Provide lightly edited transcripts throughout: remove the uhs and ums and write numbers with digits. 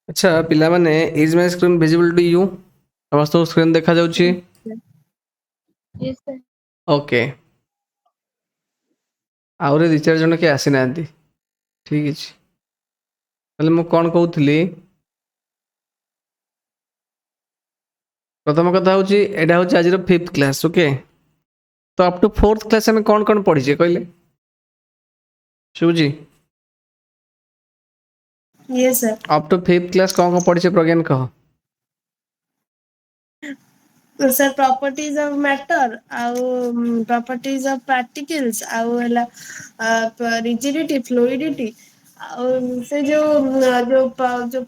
अच्छा पिला माने is my screen visible to you समस्त स्क्रीन देखा जाउची Yes, sir. ओके आउरे ଦି ଚାରି ଜଣ କିଏ ଆସିନାହାନ୍ତି ଠିକ୍ ଅଛି ତାହେଲେ ମୁଁ କ'ଣ କହୁଥିଲି ପ୍ରଥମ କଥା ହେଉଛି ଏଇଟା ହେଉଛି ଆଜିର 5th କ୍ଲାସ୍ ଓକେ ତ ଅପ୍ ଟୁ 4th କ୍ଲାସ୍ ଆମେ କ'ଣ ପଢ଼ିଛେ କହିଲେ ଶୁଭୁଛି Yes, sir. Up to 5th class କ'ଣ ପଢ଼ିଛେ ପ୍ରଜ୍ଞାନ କହ Sir, properties of matter, properties of particles, rigidity, fluidity, से जो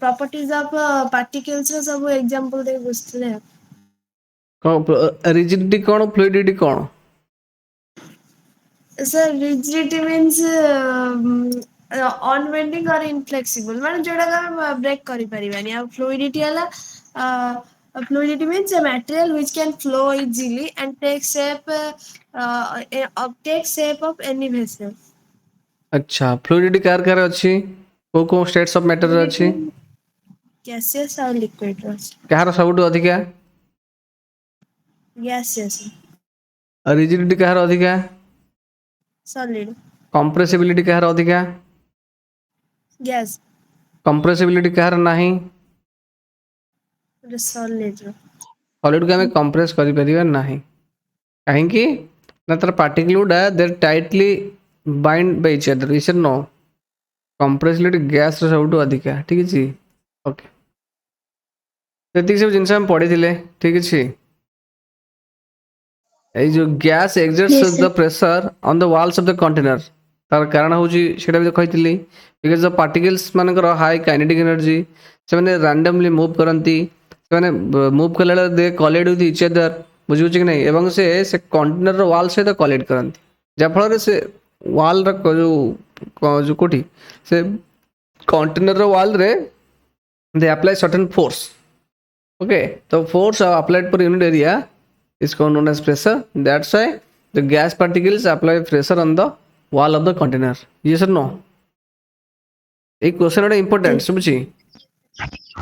properties of particles ର ସବୁ example ଦେଇ ବୁଝୁଥିଲେ। କ'ଣ ରିଜିଡିଟି କ'ଣ ଫ୍ଲୁଇଡିଟି କ'ଣ Sir, rigidity means unbending or inflexible, ମାନେ ଯୋଉଟାକୁ ଆମେ break କରିପାରିବାନି। ଆଉ fluidity ହେଲା fluidity means a material which can flow easily and take shape of any vessel। अच्छा ଫ୍ଲୁଇଡିଟି କାର କାର ଅଛି କୋଉ ଷ୍ଟେଟ୍ସ ଅଫ ମ୍ୟାଟର ଅଛି gaseous ଆଉ liquid ର ଅଛି। କାହାର ସବୁଠୁ ଅଧିକା gaseous ରିଜିଡିଟି କାହାର ଅଧିକା solid କମ୍ପ୍ରେସିବିଲିଟି କାହାର ଅଧିକା gas କମ୍ପ୍ରେସିବିଲିଟି କାହାର ନାହିଁ solid ର ସଲିଡକୁ ଆମେ କମ୍ପ୍ରେସ କରିପାରିବା ନାହିଁ କାହିଁକି ନା ତାର ପାର୍ଟିକଲ ଗୁଡ଼ା ଦେ ଟାଇଟଲି ବାଇଣ୍ଡ ବାଇ ଇଚ୍ ଅଦର ଇସ୍ नो କମ୍ପ୍ରେସିବିଲିଟି ଗ୍ୟାସର ସବୁଠୁ ଅଧିକା ଠିକ୍ ଅଛି ଓକେ ସେତିକି ସବୁ ଜିନିଷ ଆମେ ପଢ଼ିଥିଲେ ଠିକ୍ ଅଛି ଏଇ ଯେଉଁ gas exerts Yes, sir. The pressure on the walls of the container ତାର କାରଣ ହେଉଛି ସେଇଟା ବି କହିଥିଲି ବିକଜ ଦ ପାର୍ଟିକଲ୍ସ ମାନଙ୍କର ହାଇ କାଇନେଟିକ୍ ଏନର୍ଜି ସେମାନେ ରାଣ୍ଡମଲି ମୁଭ୍ କରନ୍ତି ସେମାନେ ମୁଭ୍ କଲାବେଳେ they collide with each other ବୁଝିବୁଛି କି ନାହିଁ ଏବଂ ସେ କଣ୍ଟେନରର ୱାଲ୍ ସହିତ କଲେକ୍ଟ କରନ୍ତି ଯାହାଫଳରେ ସେ ୱାଲ୍ର ଯେଉଁ କେଉଁଠି ସେ କଣ୍ଟେନରର ୱାଲ୍ରେ they apply certain force okay ତ ଫୋର୍ସ ଆପ୍ଲାଏड पर unit area is known as pressure. That's why the gas particles apply pressure on the wall of the container. Yes or no? এই क्वेश्चन এটা ইম্পর্টেন্ট বুঝছি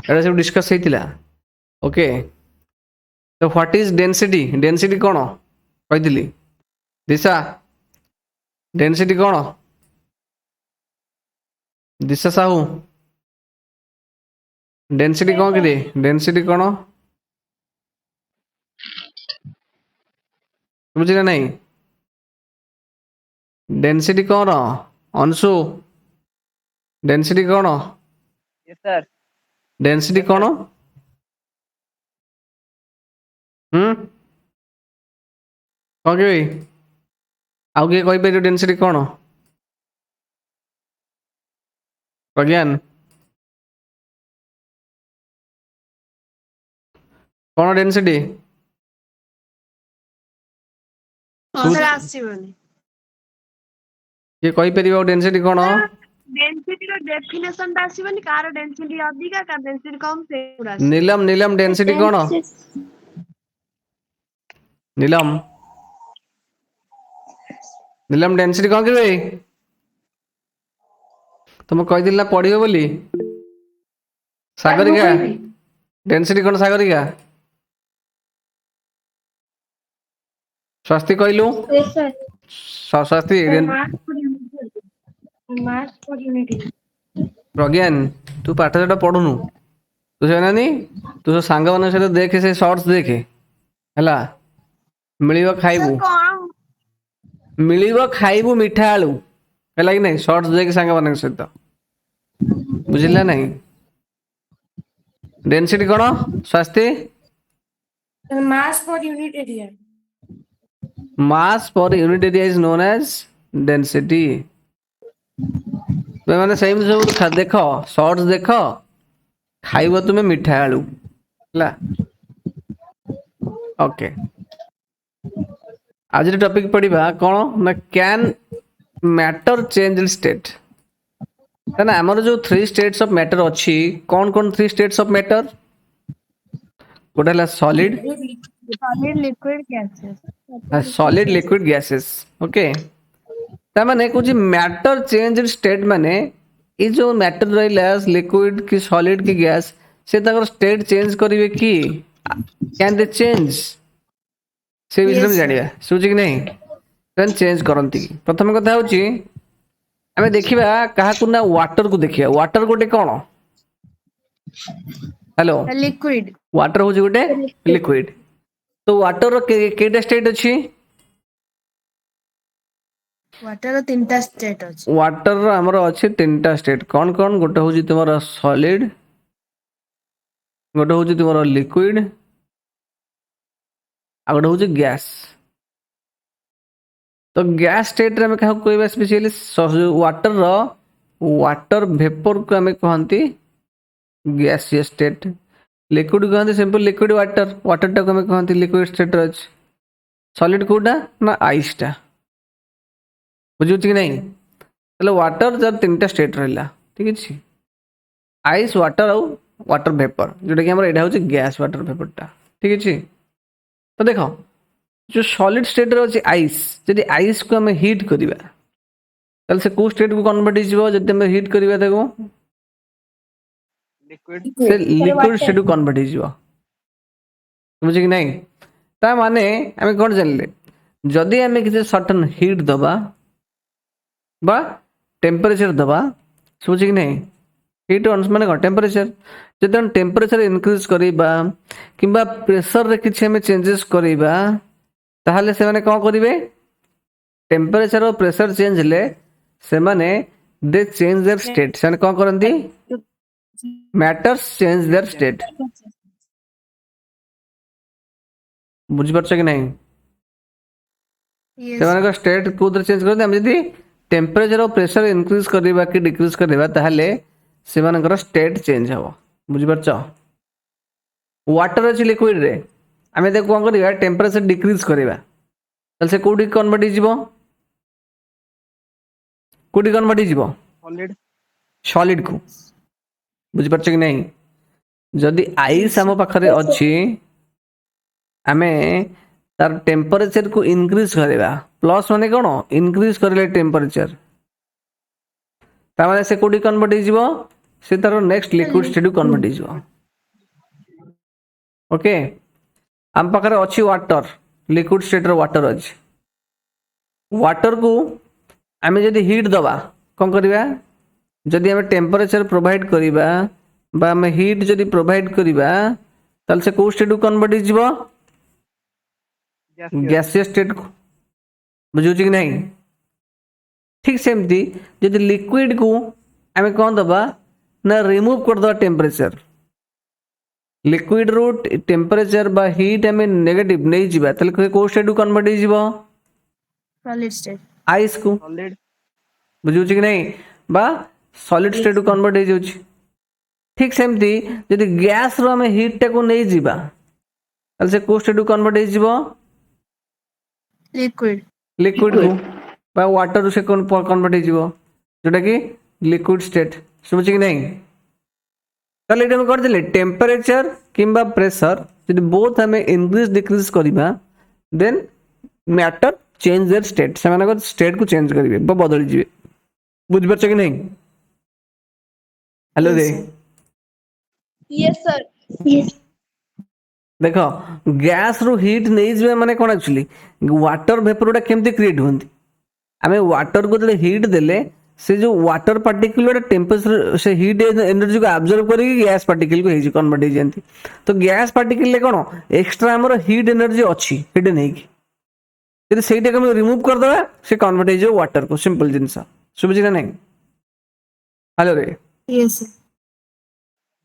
এটা সব discuss ହେଇଥିଲା ওকে তো what is density density কোন কইଥିଲି দিশা density কোন দিশା ସାହୁ ଡେନସିଟି କ'ଣ କିରେ ଡେନସିଟି କ'ଣ ବୁଝିଲେ ନାହିଁ ଡେନସିଟି କ'ଣ ଅଂଶୁ ଡେନସିଟି କ'ଣ Yes, sir. ଡେନସିଟି Yes, କ'ଣ କ'ଣ କିବେ ଆଉ କିଏ କହିପାରିବ ଡେନସିଟି କ'ଣ ପ୍ରଜ୍ଞାନ କ'ଣ ଡେନସିଟି sir ଆସିବନି କିଏ କହିପାରିବ ଡେନସିଟି କ'ଣ ଡେନ୍ସିଟି ର ଡେଫିନେସନ ଟା ଆସିବନି କାର ଡେନ୍ସିଟି ଅଧିକା କାର ଡେନ୍ସିଟି କମ ସେଗୁଡା ନୀଲମ ନୀଲମ ଡେନସିଟି କ'ଣ ନୀଲମ ନୀଲମ ଡେନସିଟି କ'ଣ କିବେ ତମେ କହିଥିଲି ନା ପଢିବ ବୋଲି ସାଗରିକା ଡେନସିଟି କ'ଣ ସାଗରିକା ସ୍ୱାସ୍ତି କହିଲୁ ସ୍ୱାସ୍ତି ପ୍ରଜ୍ଞାନ ତୁ ପାଠ ସେଟା ପଢୁନୁ ତୁ ଜାଣିନି ତୁ ସବୁ ସାଙ୍ଗମାନଙ୍କ ସହିତ ଦେଖେ ସେ ସର୍ଟସ ଦେଖେ ହେଲା ମିଳିବ ଖାଇବୁ ମିଳିବ ଖାଇବୁ ମିଠା ଆଳୁ ହେଲା କି ନାହିଁ ସର୍ଟସ ଦେଖେ ସାଙ୍ଗମାନଙ୍କ ସହିତ ବୁଝିଲା ନାହିଁ ଡେନସିଟି କ'ଣ Swasti mass per unit area mass per unit area is known as density ମାନେ ସେମିତି ସବୁ ଦେଖ ସର୍ଟସ ଦେଖ ଖାଇବ ତୁମେ ମିଠା ଆଳୁ ହେଲା ଓକେ ଆଜିର ଟପିକ ପଢିବା କ'ଣ ନା କ୍ୟାନ୍ ମ୍ୟାଟର ଚେଞ୍ଜ ଷ୍ଟେଟ୍ ତାହେଲେ ଆମର ଯୋଉ 3 states of matter ଅଛି କ'ଣ 3 states of matter ଗୋଟେ ହେଲା solid solid liquid gases okay ता माने कुछ मैटर चेंज स्टेट माने ये जो मैटर रहिला लिक्विड कि सॉलिड कि गैस से ताकर स्टेट चेंज करिवे कि कैन दे चेंज से विषय में Yes, sir. जानिया सुझी कि नहीं कैन चेंज करंती कि प्रथम कथा होची आमे देखिबा काहा ना वाटर को देखिया वाटर गोटे कोन हेलो A liquid. वाटर होची गोटे लिक्विड तो वाटर रो केटा स्टेट अछि Water ର ତିନିଟା state ଅଛି. वाटर रो हमर अछि तीनटा स्टेट कोन कोन गोटे होची तुमर सॉलिड गोटे होची तुमर लिक्विड आ गोटे होची गैस तो गैस स्टेट रे हम कहा कहबा स्पेशली वाटर रो वाटर वेपर को हमें कहंती गैसियस स्टेट लिक्विड कहते सिंपल लिक्विड वाटर वाटर टाक हमें कहते लिक्विड स्टेट अच्छे सॉलिड कोटा ना आइस टा बुझुच कि नहीं चलो वाटर जब तीन टा स्टेट रहा ठीक है आइस वाटर आउ वाटर वेपर जोटा कि हमारा यहाँ हूँ गैस वाटर वेपर टा ठीक है तो देख जो सॉलिड स्टेट रे अच्छे आइस जब आइस को हमें हिट करवा से कौ स्टेट को कन्वर्ट हो जब हमें हिट करवा देखो से लिक्विड स्टेट को कन्वर्ट हो बुझे कि नहीं ता माने आमे कोन जानले जदि आमे किसी सर्टन हीट दबा बा टेम्परेचर दबा बुझे कि नहीं हीट माने कोन टेम्परेचर जदि हम टेम्परेचर इंक्रीज करिबा किबा प्रेशर रे किछि हमें चेंजेस करिबा ताहले से माने कोन करिवे टेम्परेचर और प्रेशर चेंज ले से माने दे चेंज देयर स्टेट से माने कोन करंती मैटर्स चेंज देयर स्टेट बुझी पारछ कि नहीं Yes. सेमानक स्टेट को चेंज करते हम यदि टेम्परेचर और प्रेशर इंक्रीज करबा कि डिक्रीज करबा ताहले सेमानकर स्टेट चेंज हो बुझी पारछ वाटर अछि लिक्विड रे हमें देखो कोन करबा टेम्परेचर डिक्रीज करबा तल से कोडी कन्वर्ट हिजिवो कोडी कन्वर्ट हिजिवो सॉलिड को बुझी पारछ कि नहीं जदि आइस हम पाखरे अछि आमे तार टेम्परेचर को इंक्रीज करवा प्लस माने कोन इंक्रीज करले टेम्परेचर ता माने से कोडी कन्वर्ट हिजिवो से तार नेक्स्ट लिक्विड स्टेट को कन्वर्ट हिजिवो ओके हम पाखरे अछि वाटर लिक्विड स्टेट रो वाटर अछि वाटर को आमे जदि हीट दबा कोन करबा जदि हमें टेम्परेचर प्रोवाइड करिबा बा हमें हीट जदि प्रोवाइड करिबा ताल से को स्टेट को कन्वर्ट हिजिवो गैसियस स्टेट को बुझुची कि नहीं ठीक सेमती जदि लिक्विड को आमे कौन दबा ना रिमूव कर दबा टेम्परेचर लिक्विड रो टेम्परेचर बा हीट हमें नेगेटिव नहीं जिबा तले को स्टेट को कन्वर्ट हो जिवो Solid state. आइस को बुझुची कि नहीं बा सॉलिड स्टेट को कन्वर्ट हो जाउची ठीक सेमती जदि गैस रो हमें हीट टा को नहीं जिबा तले से को स्टेट को कन्वर्ट हो जिवो Liquid. लिक्विड को बा वाटर से कन्वर्ट हो जोटा कि लिक्विड स्टेट समझ कि नहीं ताले एटा हम कर देले टेम्परेचर किंबा प्रेशर यदि बोथ हमें इंक्रीज डिक्रीज करबा then matter change their state से माने स्टेट को चेंज करिवे बदल जिवे बुझ परछ कि नहीं हेलो रे Yes, sir. Yes. देखो गैस रो हीट नहीं जिवे माने कोन एक्चुअली वाटर वेपरटा केमती क्रिएट होंती आमे वाटर को जले हीट देले से जो वाटर पार्टिकल टेम्परेचर से हीट एनर्जी को एब्जॉर्ब करके गैस पार्टिकल को हेजी कन्वर्ट हो जाती तो गैस पार्टिकल ले कोन एक्स्ट्रा हमर हीट एनर्जी अछि हेड नहीं कि यदि सेटा को रिमूव कर दबा से कन्वर्ट हो जाए वाटर को सिंपल जिंस सुबुझी ना नहीं हेलो रे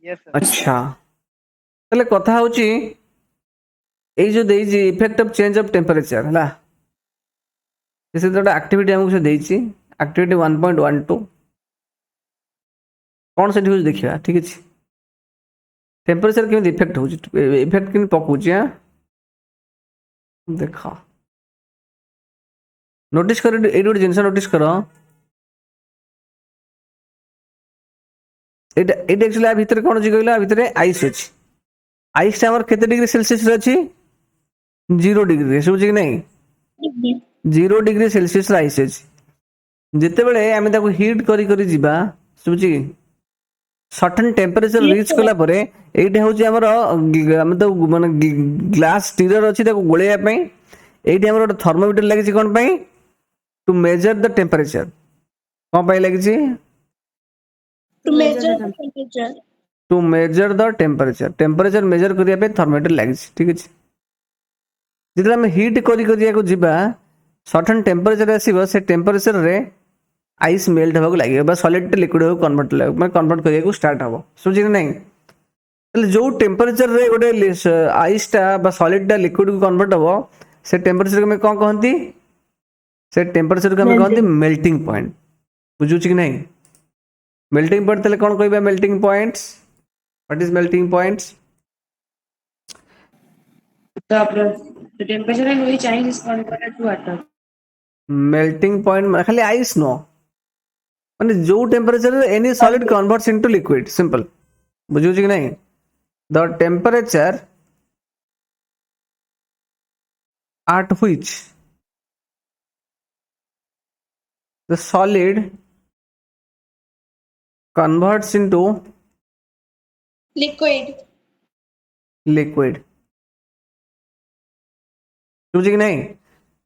Yes, sir. अच्छा तले कथा होची ए जो देई जी effect of change of temperature हला जैसे तो एक्टिविटी हमको से देई छी एक्टिविटी 1.12 कौन से यूज देखिया ठीक है टेम्परेचर केमि इफेक्ट हो इफेक्ट केमि पकोची हां देखा नोटिस कर ए गोटे जिनस नोटिस करो एटा एक्चुअली आ भीतर कोन जी कहला भीतर आइस अछि आइस टा हमर केते डिग्री सेल्सियस रे अछि 0 डिग्री समझ कि नहीं 0 डिग्री सेल्सियस रे आइस अछि जेते बेले आमे ताको हीट करी करी जिबा सुबुची सर्टेन टेम्परेचर Yes, रिच sir. कला परे एइटा होची हमर हम तो माने ग्लास स्टीरर अछि ताको गोलेया पई एइटी हमर थर्मोमीटर लागि छि कोन पई टू मेजर द टेम्परेचर कोन पई लागि छि To measure the temperature. To measure the temperature measure करिया पे थर्मोमीटर लागि छि ठीक अछि जेतले हम हीट करिया को जिबा सर्टेन टेम्परेचर आसीबो से टेम्परेचर रे आइस मेल्ट होगा लगे बा सॉलिड टू लिक्विड हो कन्वर्ट मैं कन्वर्ट करिया को स्टार्ट हबो समझि नहीं ताले जो टेम्परेचर रे गोटे आइस टा बा सॉलिड टा लिक्विड को कन्वर्ट हबो से टेम्परेचर को मैं कोन कहंती से टेम्परेचर को मैं कहंती मेल्टिंग पॉइंट बुझु कि नहीं मेल्टिंग पॉइंट ताले कोन कहबा melting points what is melting points The temperature at which ice is converted to water. Melting point खाली आइस नो माने जो temperature any solid converts into liquid simple बुझु कि नहीं the temperature at which the solid converts into Liquid. liquid बुझे कि नहीं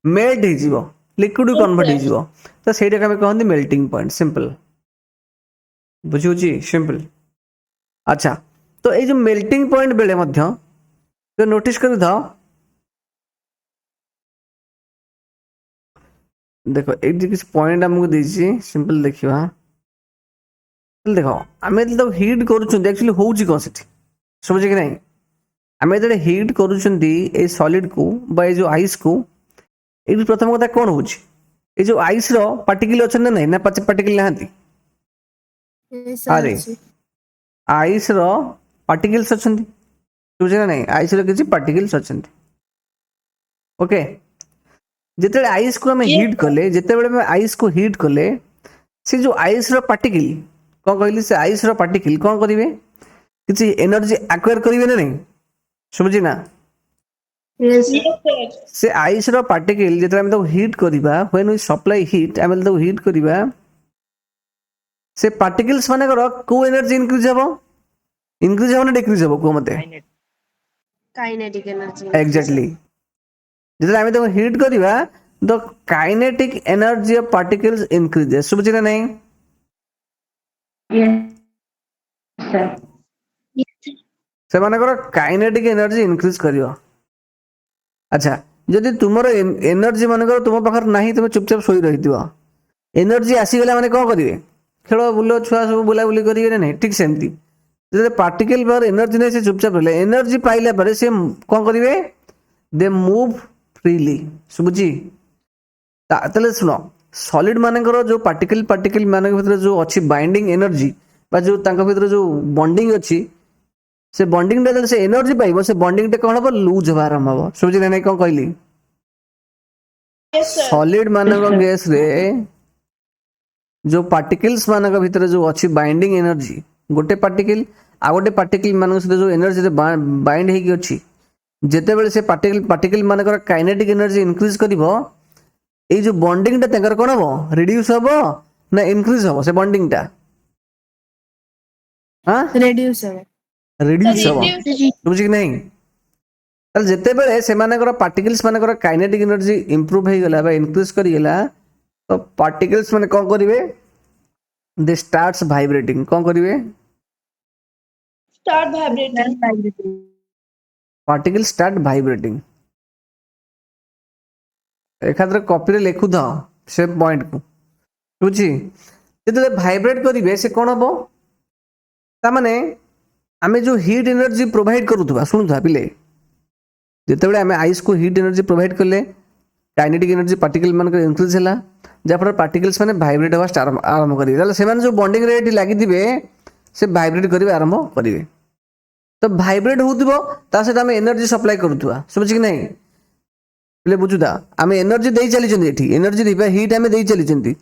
melt हो लिक्विड कन्वर्ट हो तो ସେଇଟା ଆମେ କହନ୍ତି मेल्टिंग पॉइंट सिंपल बुझुची सिंपल अच्छा तो ये जो मेल्टिंग पॉइंट बेले मध्य तो नोटिस कर था देखो ये किसी पॉइंट हमको दीजिए सिंपल देखिए देखो आम तो हिट करुँच एक्चुअली होउची कौन से समझे कि नहीं आम जो हिट करुँच सॉलिड को बा ये जो आइस को ये प्रथम कथा कौन हो जो आइस रो पार्टिकल अच्छा ना नहीं ना पार्टिकल नहांती अरे आइस रो पार्टिकल्स अच्छा बुझे ना नहीं आइस रो किसी पार्टिकल्स अच्छा ओके जिते आइस को हमें हिट कले जिते आइस को हिट कले से जो आइस रो पार्टिकल कौन कहली से आइस रो पार्टिकल कौन करेंगे किसी एनर्जी एक्वायर करेंगे ना नहीं समझी ना Yes, sir. से आइस रो पार्टिकल जिते हम तो हिट करिबा व्हेन वी सप्लाई हिट हम तो हिट करिबा से पार्टिकल्स माने करो को एनर्जी इंक्रीज हो ना डिक्रीज हो को मते Kinetic energy. एग्जैक्टली जिते हम तो हिट करिबा the kinetic energy of particles increases समझी ना नहीं Yes, sir. से माने करो काइनेटिक एनर्जी इंक्रीज करियो अच्छा जदि तुमर एनर्जी मन करो तुम पाखर नहीं तुम चुपचाप सोई रही एनर्जी आसीगला माने कौन करेंगे खेल बुल छुआ सब बुलाबुली करेंगे ना नहीं ठीक सेमती जो पार्टिकल पर एनर्जी नहीं से चुपचाप रहे एनर्जी पाइला पर से कौन करेंगे दे मूव फ्रीली सुबुझी ताले सुनो सॉलिड मानकर जो पार्टिकल मान भीतर जो अच्छी बाइंडिंग एनर्जी बा जो तांका भीतर जो बॉन्डिंग अच्छी से बॉन्डिंग टा से एनर्जी पाइबो से बॉन्डिंग टा कौन हम लूज हवा आरंभ हम समझी ना नहीं कौन कहली Yes, sir. सॉलिड मानक गैस रे जो पार्टिकल्स मानक भीतर जो अच्छी बाइंडिंग एनर्जी गोटे पार्टिकल आ गोटे पार्टिकल मान सहित जो एनर्जी बाइंड होगी अच्छी जिते से पार्टिकल मानकर काइनेटिक एनर्जी इंक्रीज करिवो ये जो बॉन्डिंग टा तंकर कोन हबो रिड्यूस हबो ना इंक्रीज हबो से बॉन्डिंग टा हां Reduce होगा. रिड्यूस हबो Reduce. बुझी कि नहीं ताले जेते बेले से मानकर पार्टिकल्स मानकर काइनेटिक एनर्जी इंप्रूव हो गला बा इंक्रीज करी गला तो पार्टिकल्स माने कोन करिवे दे स्टार्ट्स वाइब्रेटिंग कोन करिवे Start vibrating. Particle start vibrating एखाद्र कॉपी रे लिखु था से पॉइंट को बुझी जते वाइब्रेट करिवे से कोन हबो ता माने आमे जो हीट एनर्जी प्रोवाइड करूथबा सुनुथा पिले जिते बड़े आमे आइस को हीट एनर्जी प्रोवाइड करले काइनेटिक एनर्जी पार्टिकल मान कर इंक्रीज हला जहाँ पार्टिकल्स माने वाइब्रेट हवा स्टार्ट आरंभ करिवे ताले सेमान जो बॉन्डिंग रेट लागि दिबे से वाइब्रेट करिवे आरंभ करिवे तो वाइब्रेट होउतबो ता से आमे एनर्जी सप्लाई करूथबा समझ कि नहीं ले बुझुदा आमे एनर्जी देई चली चंदी एठी एनर्जी दिबा हीट आमे देई चली चंदी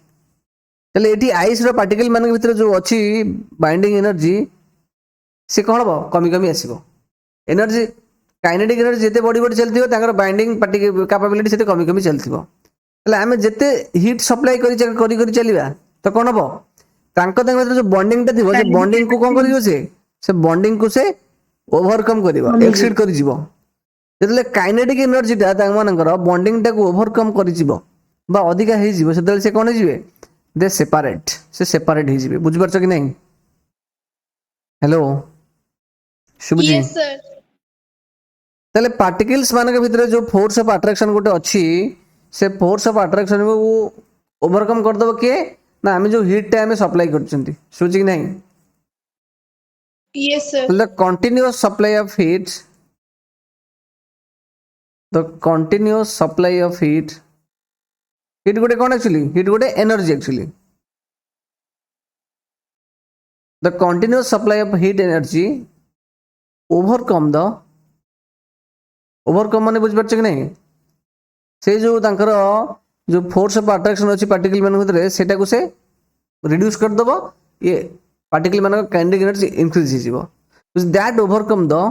ताले एठी आइस रो पार्टिकल मान के भीतर जो अछि बाइंडिंग एनर्जी से कौन हम कमी कमी आसो एनर्जी काइनेटिक एनर्जी जिते बढ़ी बढ़ी चलती तांकर बाइंडिंग कैपेबिलिटी से कमी कमी चलती आम जिते हिट सप्लाई करी चलिए तो कौन हम ତାଙ୍କ ତାଙ୍କ ଭିତରେ ଯୋଉ ବଣ୍ଡିଂ ଟା ଥିବ ସେ ବଣ୍ଡିଂ କୁ କଣ କରିବ ସେ ବଣ୍ଡିଂ କୁ ସେ ଓଭରକମ୍ କରିବ ଏକ୍ସିଡ୍ କରିଯିବ ଯେତେବେଳେ କାଇନେଟିକ୍ ଏନର୍ଜି ଟା ତାଙ୍କ ମାନଙ୍କର ବଣ୍ଡିଂ ଟାକୁ ଓଭରକମ୍ କରିଯିବ ବା ଅଧିକା ହେଇଯିବ ସେତେବେଳେ ସେ କଣ ହେଇଯିବେ ଦେ ସେପାରେଟ୍ ହେଇଯିବେ ବୁଝିପାରୁଛ କି ନାହିଁ ହ୍ୟାଲୋ ଶୁଭୁଛି Yes, sir. ତାହେଲେ ପାର୍ଟିକଲ୍ସ ମାନଙ୍କ ଭିତରେ ଯୋଉ ଫୋର୍ସ ଅଫ ଆଟ୍ରାକ୍ସନ ଗୋଟେ ଅଛି ସେ ଫୋର୍ସ ଅଫ ଆଟ୍ରାକ୍ସନ କୁ ଓଭରକମ୍ କରିଦେବ କିଏ ନା ଆମେ ଯୋଉ ହିଟ୍ ଟା ଆମେ ସପ୍ଲାଇ କରୁଛନ୍ତି ଶୁଭୁଛି କି ନାହିଁ Yes, sir. the continuous supply of heat heat ଗୋଟେ କଣ actually heat ଗୋଟେ energy actually the continuous supply of heat energy overcome ମାନେ ବୁଝିପାରୁଛ କି ନାହିଁ ସେ ଯୋଉ ତାଙ୍କର ଯୋଉ ଫୋର୍ସ ଅଫ ଆଟ୍ରାକ୍ସନ ଅଛି ପାର୍ଟିକଲ ମାନଙ୍କ ଭିତରେ ସେଟାକୁ ସେ ରିଡ୍ୟୁସ କରିଦେବ ଇଏ ପାର୍ଟିକଲ ମାନଙ୍କ କାଇନେଟିକ୍ ଏନର୍ଜି ଇନକ୍ରିଜ ହେଇଯିବ that overcome the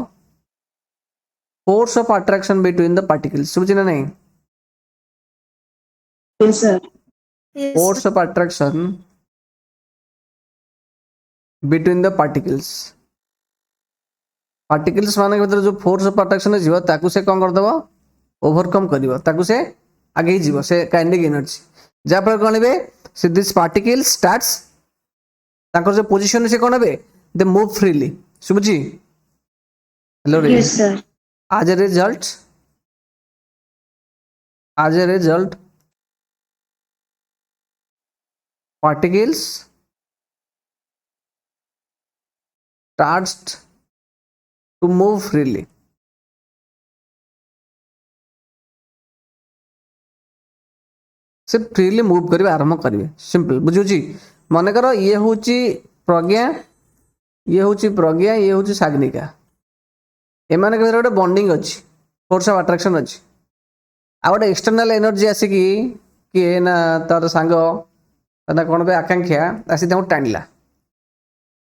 force of attraction between the particles ଶୁଭୁଛି ନା ନାହିଁ Yes, sir. Yes. force of attraction between the particles ମାନଙ୍କ ଭିତରେ ଯୋଉ ଫୋର୍ସ ଅଫ ଆଟ୍ରାକ୍ସନ ଯିବ ତାକୁ ସେ କଣ କରିଦେବ ଓଭରକମ୍ କରିବ ତାକୁ ସେ ଆଗେଇ ଯିବ ସେ କାଇନେଟିକ୍ ଏନର୍ଜି ଯାହାଫଳରେ କଣ ହେବେ ସେ ଦିସ୍ ପାର୍ଟିକଲ ଷ୍ଟାର୍ଟସ୍ ତାଙ୍କର ଯୋଉ ପୋଜିସନ ସେ କଣ ହେବେ ଦେ ମୁଭ୍ ଫ୍ରିଲି ଶୁଭୁଛି hello Yes, sir. as a result particles starts to move freely से फ्रीली मूव करेंगे आरंभ करेंगे सिंपल बुझुची मनकर ये हूँ प्रज्ञा ये हूँ साग्निका एम गोटे बॉन्डिंग अच्छी फोर्स ऑफ अट्रैक्शन अच्छी आ गोटे एक्सटर्नल एनर्जी आसिकी किए ना तार सांग ना कौन पे आकांक्षा आसी टाणिला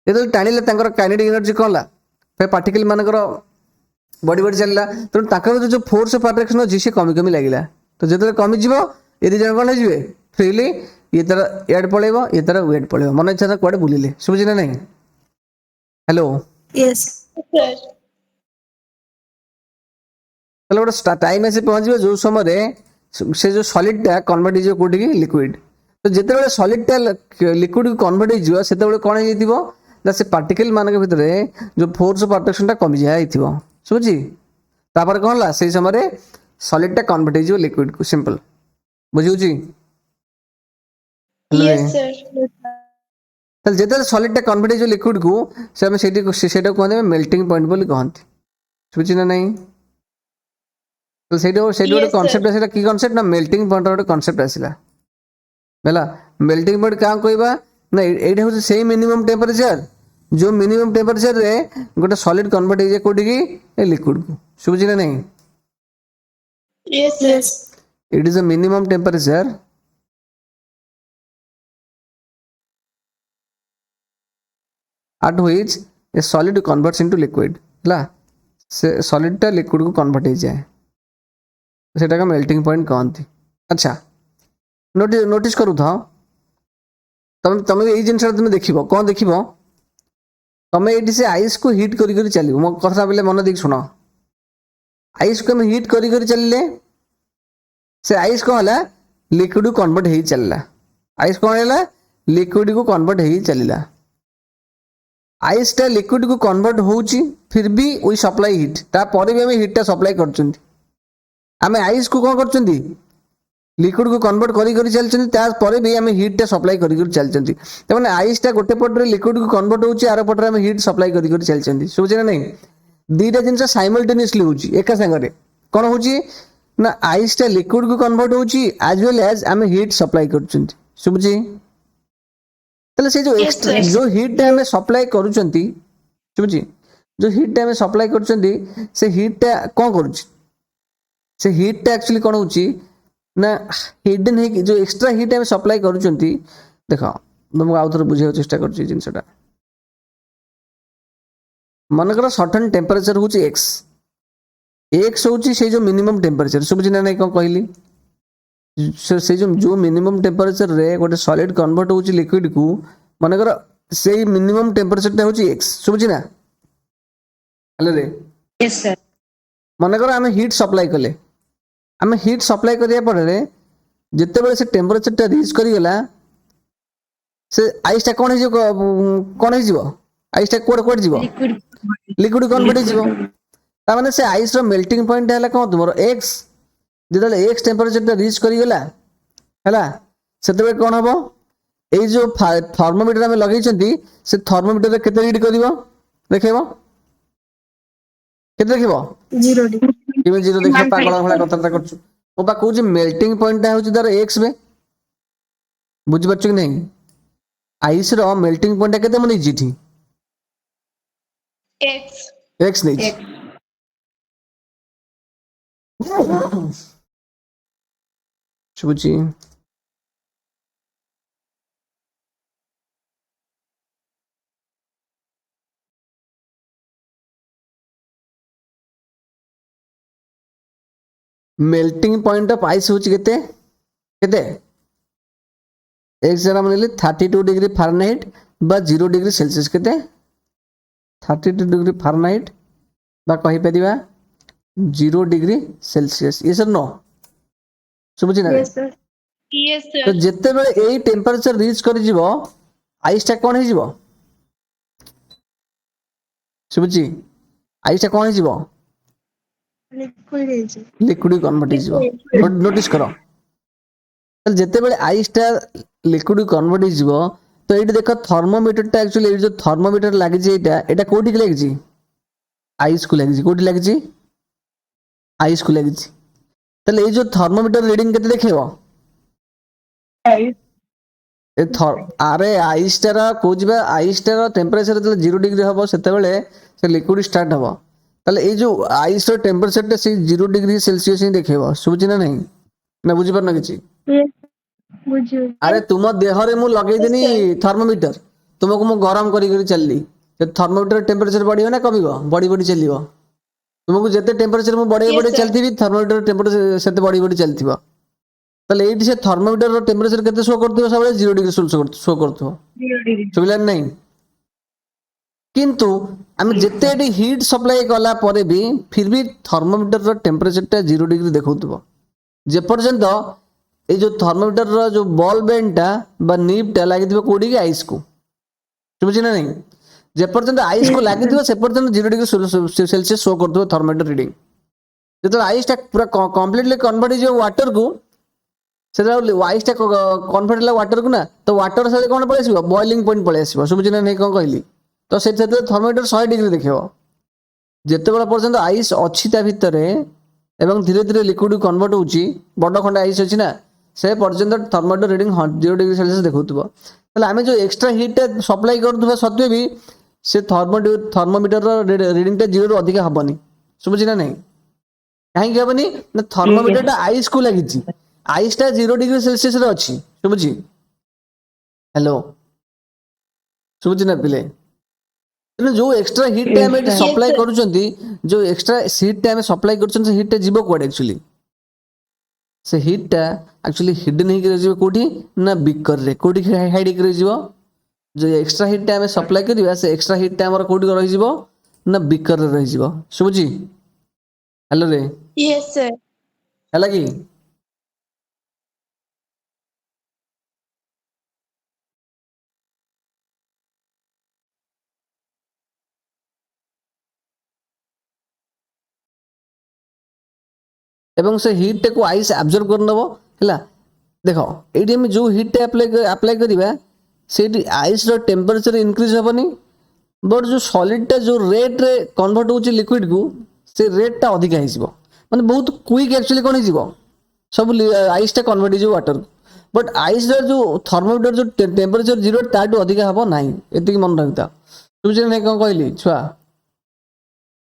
जो टाणिले काइनेटिक एनर्जी कौन ला फे पार्टिकल मानकर बड़ी बड़ी चलला तेणु जो फोर्स ऑफ अट्रैक्शन अच्छी सी कमी कमी लगे तो जो कमिज ये दी जन कौन हो फ्रीली ये तार एड पलैब ये तार वेट पलैब मन इच्छा कौड़े बुलिले सुबुझी ना नहीं हेलो Yes. Sir. गोटे टाइम आसी पहुंचे जो समय से जो सॉलिडटा कन्वर्ट हो कौटी की लिक्विड तो जिते सॉलिडटा लिक्विड को कन्वर्ट हो कौन हो से पार्टिकल मान भर जो फोर्स ऑफ अट्रैक्शन टा कमी जाए सुबुझी तापर कौन है से समय सॉलिडटा कन्वर्ट हो लिक्विड को सिंपल बुझी Yes, sir. जिते सॉलिडटा कन्वर्ट हो लिक्विड को से कहते मेल्टिंग पॉइंट बोली कहते बुझी ना नहीं तो से गोटे Yes, कनसेप्ट sir. आसला कि कनसेप्ट ना मेल्टिंग पॉइंट गोटे कनसेप्ट आसला है मेल्टिंग पॉइंट क्या कहवा ना ये हूँ से मिनिमम टेम्परेचर जो मिनिमम टेम्परेचर रे गोटे सॉलिड कन्वर्ट हो जाए कौटी की लिक्विड को सुबुझी ना नहीं Yes, sir. Yes. it is a minimum temperature at which a solid converts into liquid ला से solid टा liquid को convert हो जाए सेटा का melting point कहती अच्छा नोटिस करू था तुम ये जिन तुम देखिबो कौन देखिबो तुम ये से आइस को हीट करी करी चलिबो मो कथा बोले मन देख सुनो आइस को हम हीट करी करी चलिले से आइस कौन है लिक्विड को कन्वर्ट हो चलला आइस कौन है लिक्विड को कन्वर्ट हो चलला आइस टा लिक्विड को कन्वर्ट होउची फिर भी वी सप्लाई हीट तापर भी हमें हीट टा सप्लाई करचुंती आमे आइस को कौन करचुंती लिक्विड को कन्वर्ट करी करी चलचुंती तापर भी हमें हीट टा सप्लाई करी करी चलचुंती त माने आइस टा गोटे पटरे लिक्विड को कन्वर्ट होउची आरो पटरे हमें हीट सप्लाई करी करी चलचुंती सोचे ना नहीं दीटा जिंस साइमल्टेनियसली होउची एका संगरे कोन होउची ना आइस टा लिक्विड को कन्वर्ट होउची एज वेल एज हमें हीट सप्लाई करचुंती सुबुची तले से जो Yes, sir. जो हीट टा हमें सप्लाई करूचंती सुबुची जो हीट टा हमें सप्लाई करूचंती से हीट टा कोन करूची से हीट टा एक्चुअली कोन होउची ना हिडन है जो एक्स्ट्रा हीट हमें सप्लाई करूचंती देखो तुमको आउ थोड़ा बुझे चेष्टा करची जिंसटा मनकर सर्टेन टेम्परेचर होउची एक्स एक्स होउची से जो मिनिमम टेम्परेचर सुबुची ना नहीं कोन कहली से जो मिनिमम टेम्परेचर रे गोटे सॉलिड कन्वर्ट होउची लिक्विड को मनकर से मिनिमम टेम्परेचर हूँ एक्स शुभुची ना हेलो रे Yes, sir. मनकर आम हिट सप्लाई कले आम हिट सप्लाई करिया पड़े जिते से टेम्परेचर रिच करगला से आइसटा कौन कौन हो आइसटा कोड कोड जीव Liquid. लिक्विड कन्वर्ट हो तार से आइस मेल्टिंग पॉइंट है कौन तुम एक्स जो एक्स टेम्परेचर रिच करगला है से कौन हम ये जो थर्मोमीटर आम लगे से थर्मोमीटर के रीड कर देखेब के देख 0 डिग्री केमी जीरो देख पागल भाई कथा कर मो पा कहूँ मेल्टिंग पॉइंट हूँ तार एक्स में बुझीपार कि नहीं आइस मेल्टिंग पॉइंट के मन नहीं X. एक्स नहीं शुभुची मेल्टिंग पॉइंट ऑफ आइस होची केते केते एक्स जरा मानिले 32 डिग्री फारेनहाइट बा 0 डिग्री सेल्सियस केते 32 डिग्री फारेनहाइट बा कहि परिबा 0 डिग्री सेल्सियस ये सर नो सुबुची ना Yes, sir. Yes, sir. तो जेते बेले एई टेम्परेचर रीच कर जीवो आइसटा कोन हे जीवो सुबुची आइसटा कोन हे जीवो लिक्विड ହେଇଛି लिक्विड कन्वर्ट हो नोटिस करो जिते बेले आइसटा लिक्विड कन्वर्ट हो तो ये देख थर्मोमीटर टा एक्चुअली जो थर्मोमीटर लगी एटा कोठी लगी आइस को लगी कोठी लगी आइस को लगी ताले ये जो थर्मोमीटर रीडिंग केते देखेबो अरे आइसटार कौच आइसटार टेम्परेचर जो 0 डिग्री हम से लिक्विड स्टार्ट हम ताले ये जो आइस टेम्परेचर से 0 डिग्री सेल्सियस ही देखेबो सुबुची ना नहीं ना बुझी पार ना किछि ବୁଝିବ अरे तुम देहरे मु लगे देनी थर्मोमीटर तुमको मु गरम करी चलली थर्मोमीटर टेम्परेचर बढ़ियो ना कमिबो बड़ी बड़ी चलिबो तुमको जेते टेम्परेचर मु बढ़े बढ़े चलती थर्मोमीटर टेम्परेचर सेते बड़ी बड़ी चलतिबो ताले एठी से थर्मोमीटर टेम्परेचर केते शो करथिबो सब 0 डिग्री शो करथिबो 0 degree. सुबिला नहीं किंतु आम जिते एटी हीट सप्लाई कला परे भी फिर भी थर्मोमीटर रो टेम्परेचर टा 0 डिग्री देखौथिबो जे पर्यंत ए जो थर्मोमीटर रो जो बॉल बेंडटा बा नीबटा लागिथिबो कोडी के आइस को बुझी ना नहीं जे पर्यंत आइस को लागिथिबो से पर्यंत 0 डिग्री सेल्सियस शो करथिबो थर्मोमीटर रीडिंग जेतो आइस टा पूरा कंप्लीटली कन्वर्ट हो वाटर को से आइस टा कन्वर्ट होला वाटर को ना तो वाटर से कोन पळे आसीबो बॉइलिंग पॉइंट पळे आसीबो बुझी ना नहीं कोन कहली तो से थर्मोमीटर 100 डिग्री देखिबो जेते बेला पर्यंत आइस अछि ता भितरे एवं धीरे धीरे लिक्विड कन्वर्ट होची बड़ खंड आइस अछि ना से पर्यंत थर्मोमीटर रीडिंग 0 डिग्री सेल्सियस देखौतबो तले आमे जो एक्स्ट्रा हीट सप्लाई करथबा सत्वे भी से थर्मोमीटर रीडिंग टा 0 रु अधिक हबनी सुबुची ना नहीं काहे हबनी ना थर्मोमीटर टा आइस को लागिची आइस टा 0 डिग्री सेल्सियस रे अछि सुबुची हेलो सुबुची ना पिले जो एक्स्ट्रा हीट टाइम सप्लाई करूछंती जो एक्स्ट्रा हीट टाइम सप्लाई करूछन से हीट टा जीवो कोड एक्चुअली से हीट टा एक्चुअली हिडन ही करे जीवो कोठी ना बिकर रे कोठी हाइड करे जीवो जो एक्स्ट्रा हीट टाइम सप्लाई करिवा से एक्स्ट्रा हीट टाइम और कोठी रहि जीवो ना बिकर रे रहि जीवो सुबुजी हेलो रे Yes, sir. हला की एवं से हीट को आइस एब्जॉर्ब कर नबो हला देखो एडी हम जो हीट अप्लाई करिवा से आइस रो टेम्परेचर इंक्रीज हबनी बट जो सॉलिड टा जो रेट रे कन्वर्ट होची लिक्विड को से रेट टा अधिक आइसबो माने बहुत क्विक एक्चुअली कोन हिजिबो सब आइस टा कन्वर्ट हिजो वाटर बट आइस रो जो थर्मोमीटर जो टेम्परेचर 0 ताटू अधिक हबो नाही एतिक मन रखता तुझे नै कोन कहली छुआ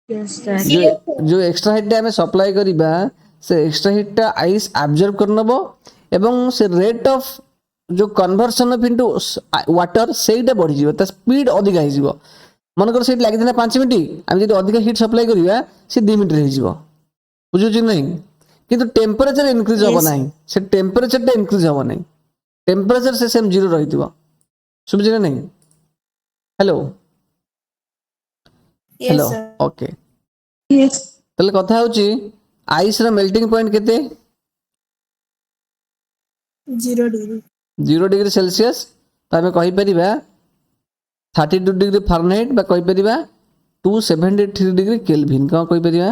Yes, sir. जो एक्स्ट्रा हीट टा हमें सप्लाई करिबा से एक्स्ट्रा हीट टा आइस एब्जॉर्ब कर नबो एवं से रेट ऑफ जो कन्वर्सन ऑफ इनटू वाटर सेटा बढ़ी जीवो ता स्पीड अधिक आइ जीवो मन कर सेट लागि देना 5 मिनिट हम जदी अधिक हीट सप्लाई करिबा से 2 मिनिट रहि जीवो बुझु छी नहीं किंतु टेम्परेचर इंक्रीज हो नहीं से टेम्परेचर टा इंक्रीज हो नहीं टेम्परेचर से सेम 0 रहितबो सुबुझे ना नहीं? Hello Yes, hello sir. Okay Yes. ताले कथा होची आइस रा मेल्टिंग पॉइंट केते 0 degree. 0 डिग्री सेल्सियस तो आम कहि परिबा 32 डिग्री फारेनहाइट बा कहि परिबा 273 डिग्री केल्विन कौन कहि परिबा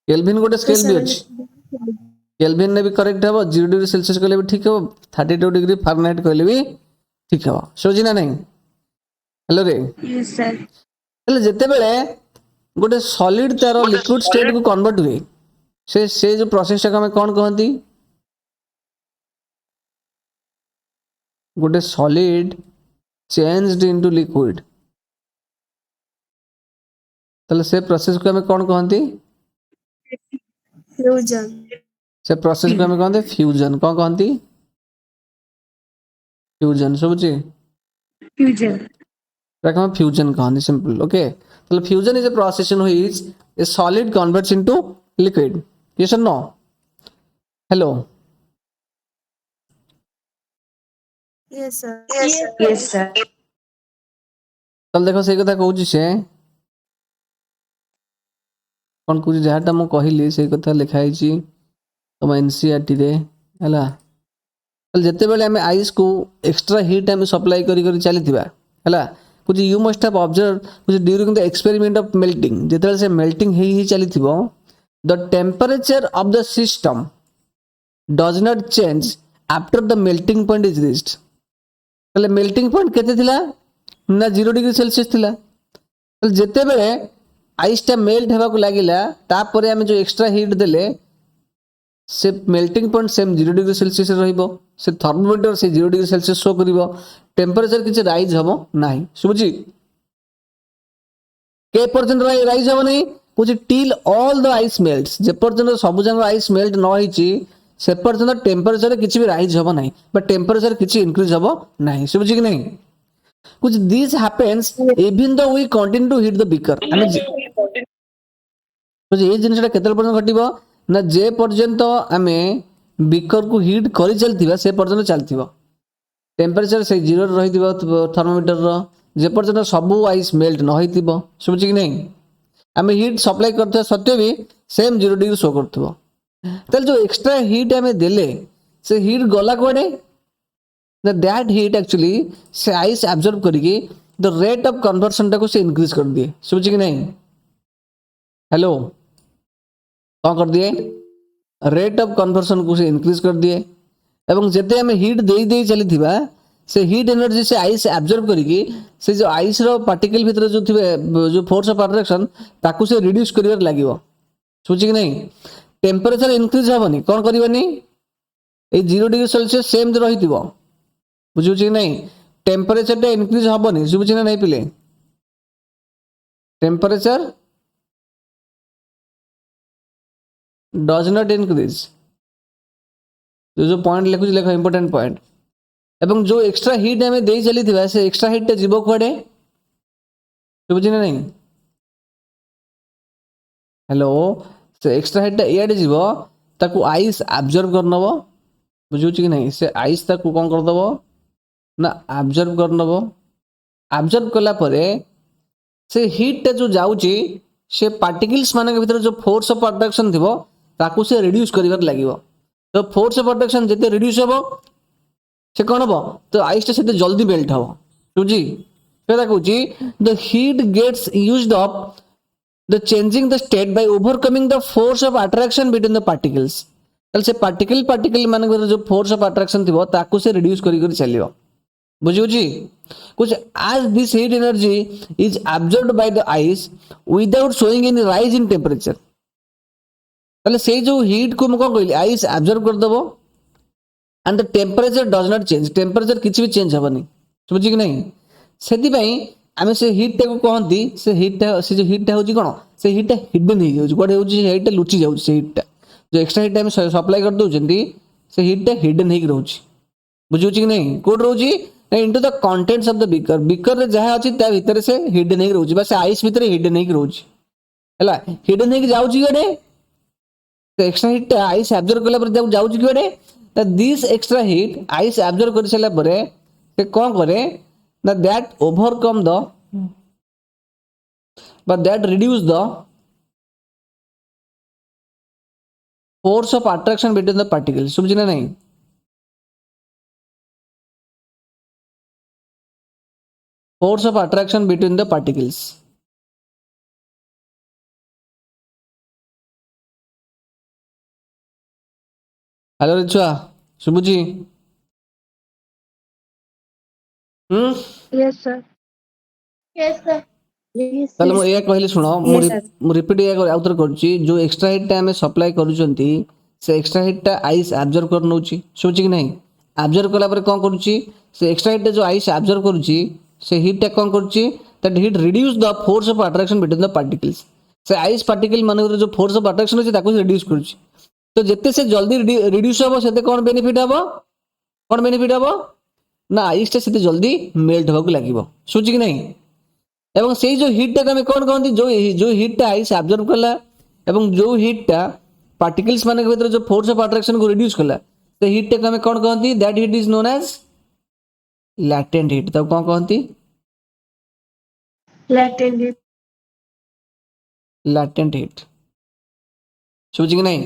केल्विन गोटे स्केल भी अछि 270. केल्विन ने भी करेक्ट हबो 0 डिग्री सेल्सियस कहले भी ठीक हबो 32 डिग्री फारेनहाइट कहले भी ठीक हबो सोजी ना नहीं हेलो रे Yes, sir. हेले जेते बेले गोटे सॉलिड तार लिक्विड स्टेट को कन्वर्ट हुए से जो प्रोसेस टा हमें कौन कहंती गोटे सॉलिड चेंज्ड इनटू लिक्विड ताले से प्रोसेस को हमें कौन कहंती Fusion. से प्रोसेस को हमें कहते फ्यूजन कौन कहती फ्यूजन समझी Fusion. हम फ्यूजन कहते सिंपल ओके तो fusion is a process in which a solid converts into liquid yes और no hello Yes, sir. Yes, sir. ताले देखो से कथा कहूची से कौन कहूची जहाँटा मु कहली से कथा लिखाई तुम एनसीईआरटी रे हला जिते बेले आम आइस को एक्सट्रा हीट आम सप्लाई करी चलीथिबा हला कुछ यू मस्ट हैव ऑब्जर्व कुछ during the experiment of melting जिते से मेल्टिंग ही चलीथिबो the temperature of the system does not change after the melting point is reached तले मेल्टिंग पॉइंट केते थिला ना 0 डिग्री सेल्सियस थिला तले जिते बेले आइस टा मेल्ट हेबा को लागिला तापरे आम जो एक्सट्रा हीट देले से melting point same 0 degree Celsius रहिबो से थर्मोमीटर से 0 डिग्री सेल्सियस शो करिवो टेम्परेचर किछ राइज हबो नाही सुबुजी के परसेंट राइज हबो नहीं कुछ till all the ice melts J percent सब जंग आइस मेल्ट न होईची से परसेंट टेम्परेचर किछ भी राइज हबो नहीं बट टेम्परेचर किछ इंक्रीज हबो नहीं सुबुजी कि नहीं कुछ this happens even though we continue to heat the beaker आमे कुछ ये जिनिसटा केते परसेंट घटिबो ना जे पर्यंत आमे बीकर को हीट करि चलथिबा से पर्यंत चलथिबो टेम्परेचर से 0 रहिथिबो थर्मोमीटर रो जे पर्यंत सब आइस मेल्ट न होइथिबो सुबुची कि नहीं आमे हीट सप्लाई करथे सत्य भी सेम 0 डिग्री शो करथिबो तल जो एक्स्ट्रा हीट आमे देले से हीट गला कोडे दैट हीट एक्चुअली से आइस एब्जॉर्ब करिके द रेट ऑफ कन्वर्शन टाको से इंक्रीज कर दिए सुबुची कि नहीं हेलो कौन कर दिए रेट ऑफ कन्वर्सन को से इंक्रीज कर दिए एवं जेते हमें हीट दे चली से हीट एनर्जी से आइस एब्जॉर्ब करिकी से जो आइस रो पार्टिकल भीतर जो थिबे जो फोर्स ऑफ अट्रैक्शन ताकू से रिड्यूस करिवार लागिवो सोची कि नहीं टेम्परेचर इंक्रीज हबनी कोन करिवनी ए 0 डिग्री सेल्सियस सेम रहितिबो बुझुची कि नहीं टेम्परेचर टा इंक्रीज हबनी सुबुची ना नहीं पिले टेम्परेचर डज नॉट इंक्रीज जो पॉइंट लिखु लिख इंपोर्टेंट पॉइंट एवं जो एक्स्ट्रा हीट हमें दे चली थी से एक्स्ट्रा हीट जीव कुआडे बुझी ना नहीं हेलो से एक्स्ट्रा हीट इे जीव ताकू आइस एब्जॉर्ब कर नब बुझुची कि नहीं से आइस ताकू कौन कर दबो ना एब्जॉर्ब कर नब एब्जॉर्ब कला परे से हीट टा जो जाउची से पार्टिकल्स मान के भीतर जो फोर्स ऑफ अट्रैक्शन थिबो ताकू से रिड्यूस करिवार लागिवो तो फोर्स ऑफ अट्रैक्शन जेते रिड्यूस हबो से कौन हबो तो आइस टा सेते जल्दी मेल्ट हबो बुझी फेदा कहूची the heat gets used up the changing the state by overcoming the force of attraction between the particles तल से पार्टिकल मान के जो फोर्स ऑफ अट्रैक्शन थिबो ताकू से रिड्यूस करि चलियो बुझी कुछ as this heat energy is absorbed by the ice without showing any rise in temperature ताले से जो हीट को मैं कहली आइस एब्जॉर्ब कर दबो and the temperature does not change temperature किछि भी चेंज हबनी बुझी कि नहीं सेति पई आमे से हीट टा को कहंती से हीट टा से जो हीट टा होची कोन से हीट टा हिडन हो जाउची कोड होची हीट टा लुचि जाउची से हीट टा जो एक्स्ट्रा हीट आमे सप्लाई कर दउचंती से हीट टा हिडन हेक रहउची बुझुची कि नहीं कोड रहउची into the contents of the beaker beaker रे जहा अछि ता भीतर से हिडन हेक रहउची बस आइस भीतर हिडन हेक रहउची हला हिडन हेक जाउची गडे तो एक्स्ट्रा हीट आइस एब्जॉर्ब कला पर जाउची गडे this extra heat ice absorb कर सारा पर से कौन करे ना that overcome the but that reduce the force of attraction between the particles समझ ना नहीं force of attraction between the particles hello रिचुआ शुभुजी Yes, sir. Yes, sir. ताले मु या कहली सुनो Yes, sir. मु रिपीट या आउटर करछि जो एक्स्ट्रा हिट टा हमें सप्लाई करूचंती से एक्स्ट्रा हिट टा आइस एब्जॉर्ब कर नउची सोची कि नहीं एब्जॉर्ब कला पर कोन करूची से एक्स्ट्रा हिट टा जो आइस एब्जॉर्ब करूची से हिट टा कोन करूची that hit reduce the force of attraction between the particles से आइस पार्टिकल माने जो फोर्स ऑफ अट्रैक्शन होची ताको रिड्यूस करूची तो जेते से जल्दी रिड्यूस हबो सेते कोन बेनिफिट हबो कोन बेनिफिट हबो ना आइस टा सेते जल्दी मेल्ट होबो लागिवो सोची कि नहीं एवं से जो हिट टा हमें कौन कहते जो हिट टा आइस एब्जॉर्ब कला एवं जो हिट टा पार्टिकल्स माने के भीतर जो फोर्स ऑफ अट्रैक्शन को रिड्यूस कला तो हिट टा हमें कौन कहते that heat is known as latent heat तब कौन कहते Latent heat. लैटेंट हिट समझ कि नहीं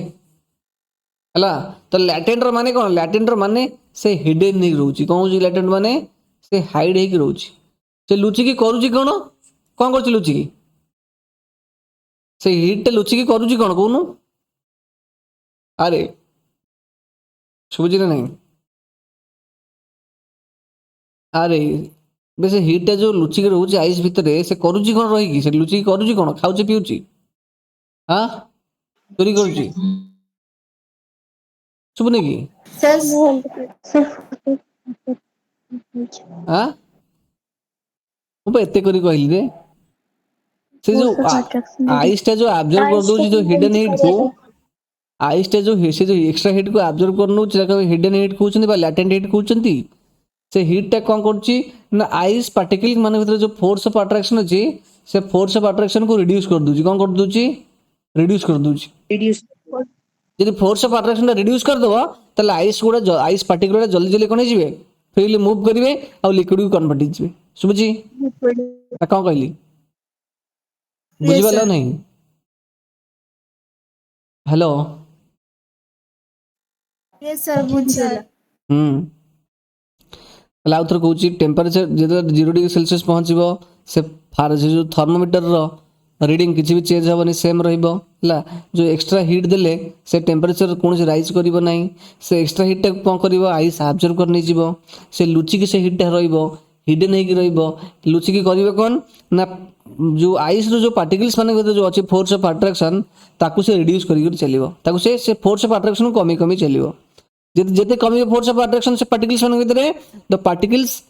हला तो लैटेंट रो माने कौन लैटेंट रो माने से हिडन नहीं रहउची कौन होची लैटेंट माने से हाइड हेकी रहउची से लुची की करूची कोन कौन करची लुची की से हिट टा लुची की करूची कोन कोनु अरे समझ ना नहीं अरे बेसे हिट टा जो लुची के रहउची आइस भितरे से करूची कोन रही की से लुची की करूची कोन खाउची पिउची हां चोरी करूची सुबने की Sir. Sir. हां मु एते करी कहली रे से जो आइस टा जो एब्जॉर्ब कर दउची जो हिडन हिट को आइस टा जो से जो एक्स्ट्रा हिट को एब्जॉर्ब करनु जेका हिडन हिट कहउचंती बा लैटेंट हिट कहउचंती से हिट टा कोन करची ना आइस पार्टिकल माने भीतर जो फोर्स ऑफ अट्रैक्शन अछि से फोर्स ऑफ अट्रैक्शन को रिड्यूस कर दूची कोन कर दूची रिड्यूस कर दूची reduce यदि फोर्स ऑफ अट्रैक्शन रिड्यूस कर दबो तले आइस गुडा आइस पार्टिकल गुडा जल्दी जल्दी कोन हिजिबे फ्रीली मूव करिवे आ लिक्विड को कन्वर्ट हिजिबे सुबुची आ कोन कहली बुझी वाला नहीं हेलो Yes, sir. बुझियला ताले आउथर कहूची टेम्परेचर जेते 0 डिग्री सेल्सियस पहुंचबो से फार जो थर्मोमीटर रो रीडिंग किसी भी चेंज हेबनी सेम रहइबो हला जो एक्स्ट्रा हीट देले से टेम्परेचर कोन से राइज करिवो नाही से एक्स्ट्रा हीट टा कोन करिवो आइस एब्जॉर्ब कर नै जीवो से लुची के से हीट टा रहइबो हिडन हेकी रहइबो लुची के करिवो कोन ना जो आइस रो जो पार्टिकल्स माने जो अछि फोर्स ऑफ अट्रैक्शन ताकू से रिड्यूस करिक चलिवो ताकू से फोर्स ऑफ अट्रैक्शन को कमी कमी चलिवो जेते जेते कमी फोर्स ऑफ अट्रैक्शन से पार्टिकल्स माने भीतर the particles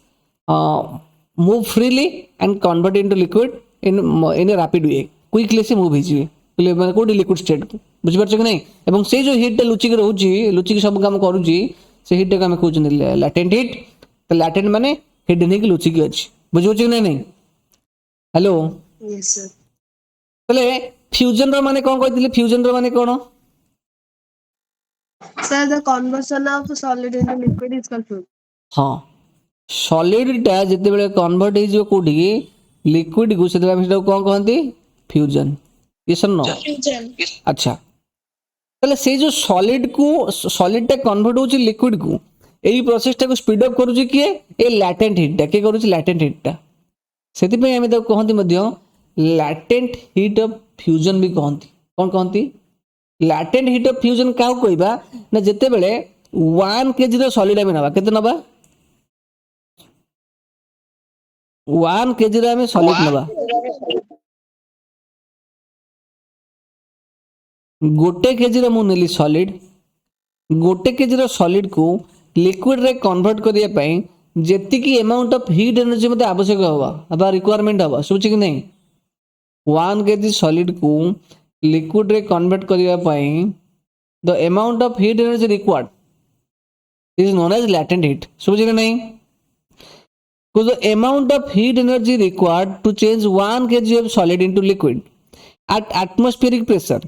move freely and convert into liquid in a rapid way quickly से मूव हिजिबे माने कोडी लिक्विड स्टेट को बुझि परछ कि नहीं एवं से जो हीट लुची के रहउची लुची के सब काम करूची से हीट का हम कहउछन लैटेंट हीट तो लैटेंट माने हिडन के लुची के अछि बुझियो कि नहीं हेलो Yes, sir. तले फ्यूजन रो माने कोन कहतिले फ्यूजन रो माने कोन Sir, the conversion of solid into liquid is called fluid. हां सॉलिड टा जते बेले कन्वर्ट हे जो कोडी लिक्विड को सेते हम कोन कहंती फ्यूजन यस नो Fusion. अच्छा तले से जो सॉलिड टा कन्वर्ट होची लिक्विड को एई प्रोसेस टा को स्पीड अप करूची किए ए लैटेंट हीट टा के करूची लैटेंट हीट टा सेति पे हम त कहंती मध्य लैटेंट हीट ऑफ फ्यूजन भी कहंती कोन कहंती लैटेंट हीट ऑफ फ्यूजन काउ कहबा ना जते बेले 1 केजी रो सॉलिड हम नबा केते नबा 1 केजी रो हम सॉलिड नबा गोटे केजी रो मु नेली सॉलिड गोटे केजी रो सॉलिड को लिक्विड रे कन्वर्ट करिया पई जेतिकी अमाउंट ऑफ हीट एनर्जी मते आवश्यक होबा अबा रिक्वायरमेंट होबा सोची कि नहीं 1 केजी सॉलिड को लिक्विड रे कन्वर्ट करिया पई the amount of heat energy required is known as latent heat सोची कि नहीं because the amount of heat energy required to change 1 kg of solid into liquid at atmospheric pressure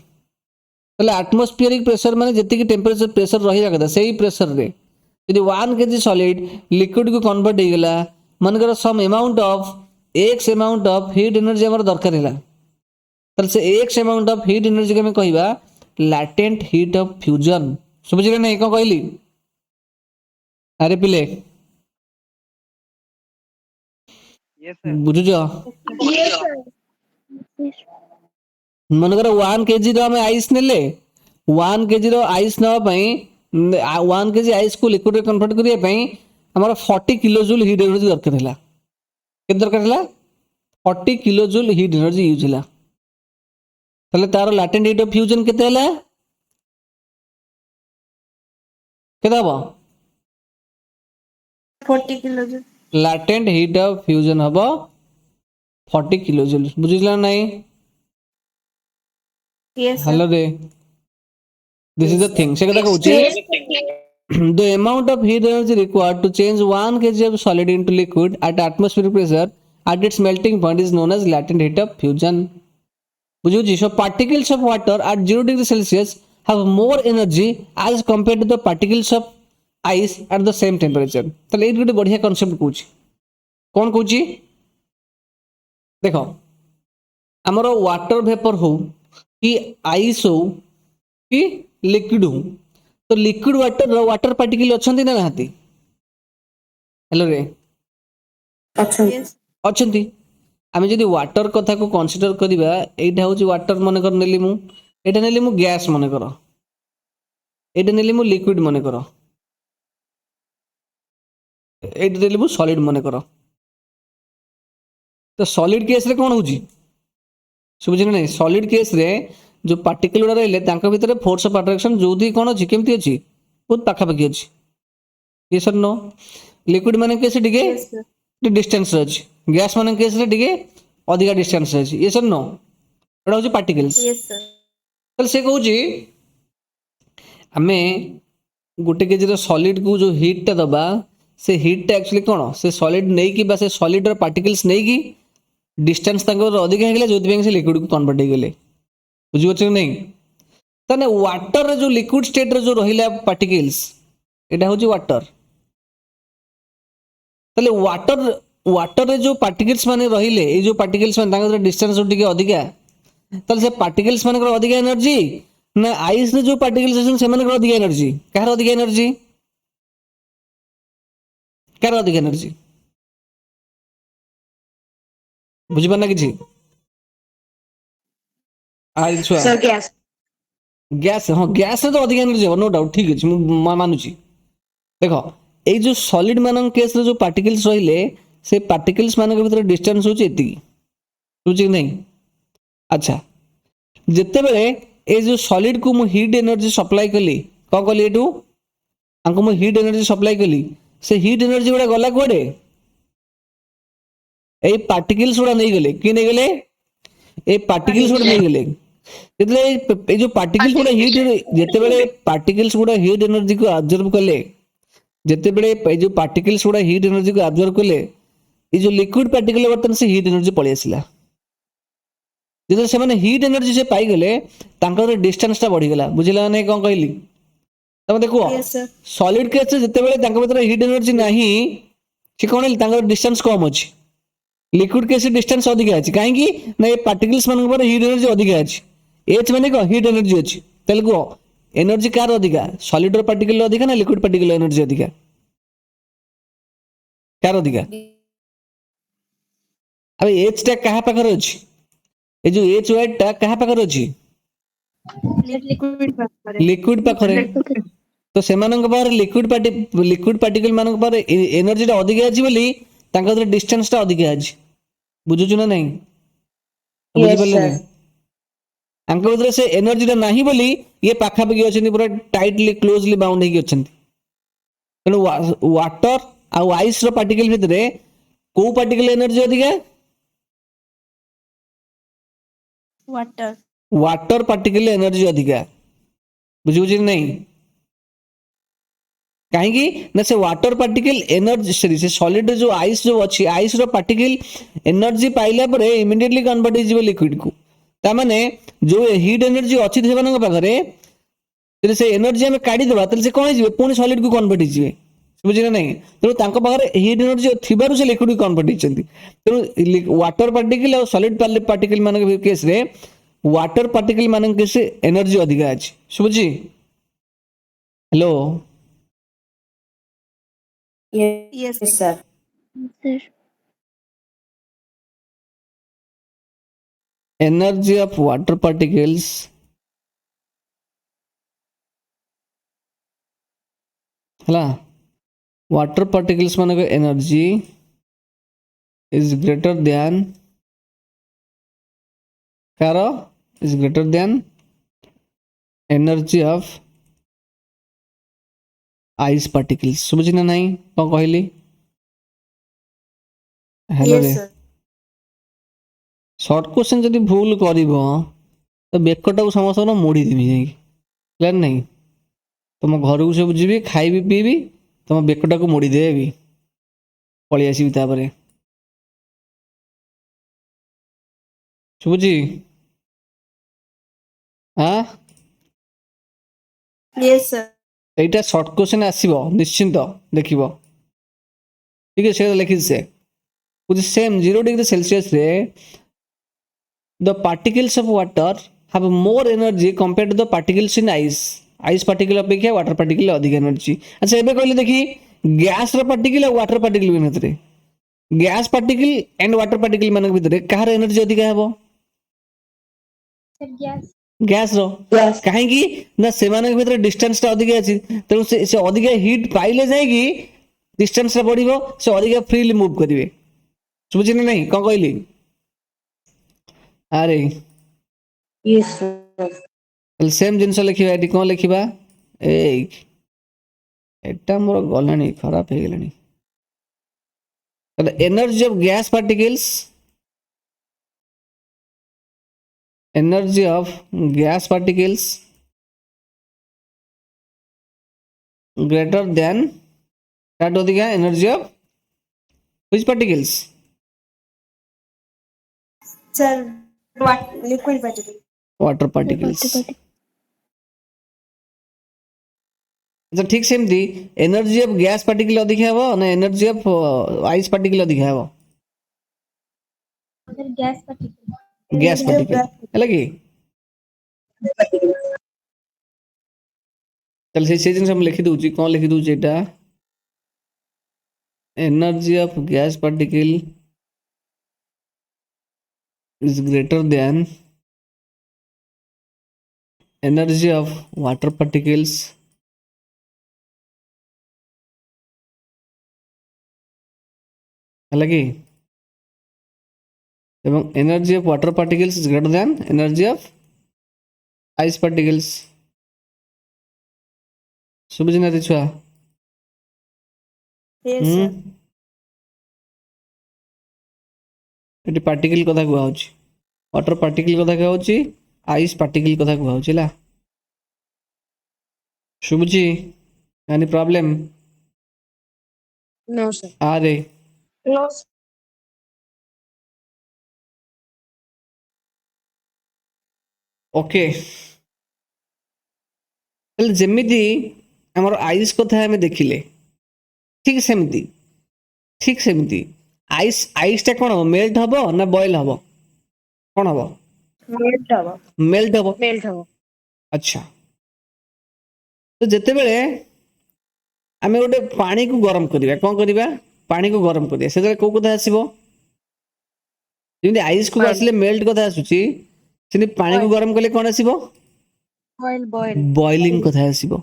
তাহলে আটমোস্ফিয়ারিক pressor মানে যেତିকি টেম্পরেचर pressor রহিবা কথা সেই pressor রে যদি 1 kg solid liquid को कन्वर्ट ହେଇଗଲା मनकर some amount of X amount of heat energy हमर दरकार हैला ताले से X amount of heat energy के हम कहबा लैटेंट हीट ऑफ फ्यूजन समझले नहीं को कहली अरे पिले Yes, sir. बुझुज Yes, sir. Yes. मनकर 1 kg रो हम आइस नेले 1 kg रो आइस नवा पई 1 kg आइस को लिक्विड रे कन्वर्ट करिया पई हमर 40 किलो जूल हीट एनर्जी दरकार हैला के दरकार हैला 40 kilo joule heat energy use हैला ताले तार लैटेंट हीट ऑफ फ्यूजन केते हैला केते हबो 40 kilo latent heat of fusion हबो 40 किलो जूल बुझिला नहीं yes sir. हेलो रे दिस इज द थिंग से कदा कहूची the amount of heat energy required to change 1 kg of solid into liquid at atmospheric pressure at its melting point is known as latent heat of fusion बुझुची so particles of water at 0 degree celsius have more energy as compared to the particles of ice at the same temperature तले eight गोटे बढ़िया concept कहूची कौन कहूची देखो हमर water vapour हो कि ice हो कि लिक्विड हो तो लिक्विड वाटर पार्टिकल अछंती ना नाहती हेलो रे yes अछंती आमे जदी वाटर कथा को कंसीडर करिबा एटा होची वाटर मने कर नेली मु एटा नेली मु गैस मने कर एटा नेली मु लिक्विड मने कर एटा नेली मु सॉलिड मने कर तो सॉलिड केस रे कोन होची सुबुझिन नहीं सॉलिड केस रे जो पार्टिकल गुड़ा रहिले तांका भितर फोर्स ऑफ अट्रैक्शन जोधी कोन अछि केमती अछि बहुत पाखा पाखी अछि ये सर नो लिक्विड माने केस डिगे yes sir. डिस्टेंस रे अछि गैस माने केस रे डिगे अधिका डिस्टेंस रे अछि ये सर नो एटा होछि पार्टिकल्स yes sir. तल से कहूछि हमें गोटे केजी रो सॉलिड को जो हीट ता दबा से हीट ता एक्चुअली कोन से सॉलिड नै कि बा से सॉलिड रो पार्टिकल्स नै कि डिस्टेंस तांकर अधिक हे गेले जोति से लिक्विड को कन्वर्ट हे गेले बुझि बछ नहीं तने वाटर रे जो लिक्विड स्टेट रे जो रहिला पार्टिकल्स एटा होची वाटर तले वाटर रे जो पार्टिकल्स माने रहिले ए जो पार्टिकल्स माने तांकर डिस्टेंस उठी के अधिका तले से पार्टिकल्स माने अधिका एनर्जी ना आइस रे जो पार्टिकल्स अछन से माने अधिका एनर्जी कहर अधिका एनर्जी कहर अधिका एनर्जी बुझि पाना किछि आई छुआ Sir, gas. गैस हाँ गैस रे तो अधिक एनर्जी हो नो डाउट ठीक अछि मु मानुची देखो ए जो सॉलिड मानन केस रे जो पार्टिकल्स रहिले से पार्टिकल्स मानन के भीतर डिस्टेंस होची एति बुझि नहीं अच्छा जते बेले ए जो सॉलिड को मु हीट एनर्जी सप्लाई कली को कली एटू अंको मु हीट एनर्जी सप्लाई कली से हीट एनर्जी गुडा गला कोडे ए पार्टिकल्स गुडा नहीं गले कि नहीं गले ए पार्टिकल्स गुडा नहीं गले એટલે એ जो पार्टिकल्स गुडा हीट जेतेबेले पार्टिकल्स गुडा हीट एनर्जी को ऑब्जर्व कले जेतेबेले ए जो पार्टिकल्स गुडा हीट एनर्जी को ऑब्जर्व कले ए जो लिक्विड पार्टिकल बर्तन से हीट एनर्जी पळि आसिला जेते से माने हीट एनर्जी से पाई गेले तांकर डिस्टेंस ता बढ़ी गेला बुझिला नै कोन कहली तमे देखो yes sir. सॉलिड केस से जेतेबेले तांकर भीतर हीट एनर्जी नाही से कोन तांकर डिस्टेंस कम अछि लिक्विड केस डिस्टेंस अधिक अछि काहे कि नै पार्टिकल्स मन पर हीट एनर्जी अधिक अछि एच माने को हीट एनर्जी अछि तले को एनर्जी कार अधिका सॉलिड पार्टिकल अधिका ना लिक्विड पार्टिकल एनर्जी अधिका कार अधिका अबे एच टा कहा पाखर अछि ए जो एच वाइट टा कहा पाखर अछि liquid पाखरे लिक्विड पाखरे तो सेमानक पर लिक्विड पार्टिकल मानक पर एनर्जी टा अधिक अछि बोली तांकर डिस्टेंस टा अधिक अछि बुझुछु ना नहीं बुझि पल्ले नहीं अंक भीतर से एनर्जी टा नाही बोली ये पाखा पाखी अछंती पूरा टाइटली क्लोजली बाउंड हेकी अछंती तेणु वाटर आ आइस रो पार्टिकल भीतर को पार्टिकल एनर्जी अधिका water वाटर पार्टिकल एनर्जी अधिका बुझुछि नहीं कहीं ना से वाटर पार्टिकल एनर्जी से सॉलिड जो आइस जो अच्छी आइस रो पार्टिकल एनर्जी पाइला पर इमीडिएटली कन्वर्ट हो लिक्विड को तामाने जो हीट एनर्जी अच्छी सेମାନଙ୍କ पाखरे तेरे से एनर्जी आम काढ़ीदेवा तेरे से कौन हो पुणी सॉलिड को कन्वर्ट हो बुझे ना तेणु तांको पाखरे हीट एनर्जी थिबारु से लिक्विड को कन्वर्ट होती तेणु वाटर पार्टिकल और सॉलिड पार्टिकल मान केस रे वाटर पार्टिकल मान केस एनर्जी अधिका अच्छी शुभुची hello Yes. Yes, sir. sir. energy of water particles हला water particles मान energy is greater than car is greater than energy of ice particles समझ ना नहीं कौन कहली हेलो रे Yes, sir. शॉर्ट क्वेश्चन जदि भूल करिवो तो बेकटा को समस्त मोड़ी देवी जाई क्लियर नहीं तुम घर को सब जीवी खाइबी पीबी तुम बेकटा को मोड़ी देवी पळी आसीबी तापरे शुभुजी हाँ Yes, sir. এইটা শর্ট কোশ্চেন আসিব নিশ্চিন্ত দেখিব ঠিক আছে সেটা লিখি সে with the same 0 degree celsius रे the particles of water have more energy compared to the particles in ice particle अपेक्षा वाटर पार्टिकल अधिक एनर्जी अच्छा एबे कहले देखी गैस रो पार्टिकल और वाटर पार्टिकल भितरे gas particle and water particle मान भितरे कहार एनर्जी अधिक हेबो Sir, gas. गैस रो Yes. कहीं ना से भीतर डिस्टेंस टा अधिक अच्छी तेणु से अधिक हिट पाइले जाएगी डिस्टेंस बढ़िबो से अधिक फ्रीली मूव करिवे बुझी ना नहीं कौन कहली अरे Yes, sir. सेम जिनस लिखा ये कौन लिखा एटा मोर गलानी खराब हो गलानी energy of gas particles energy of gas particles greater than that होती क्या energy of which particles Sir, what? Liquid particle. water particles Water अच्छा ठीक सेमती एनर्जी ऑफ गैस पार्टिकल अधिक है ना एनर्जी ऑफ आइस पार्टिकल अधिक है Sir, gas particle. Gas particle है कि चल से जिन हम लिखि दउची कौन लिखि दउची एटा energy of gas particle is greater than energy of water particles है कि एवं energy of water particles is greater than energy of ice particles सुबुझ ना छुआ Yes, sir. एटी पार्टिकल कथा कुआ होची वाटर पार्टिकल कथा कुआ होची आइस पार्टिकल कथा कुआ होची ला शुभुची एनी प्रॉब्लम No, sir. आरे No, sir. ओके जेमिति हमर आइस कथा हमें देखिले ठीक सेमिति आइस आइस टा कोन हो मेल्ट हबो ना बॉयल हबो कोन हबो Melt haba. मेल्ट हबो Melt haba. अच्छा तो जेते बेले आमे गोटे पानी को गरम करिवा कोन करिवा पानी को गरम करिया से को कथा आसीबो जेमि आइस को आसले मेल्ट कथा आसुची सेनि पानी को गरम कले कोन आसीबो Boil. बॉइलिंग कथा आसीबो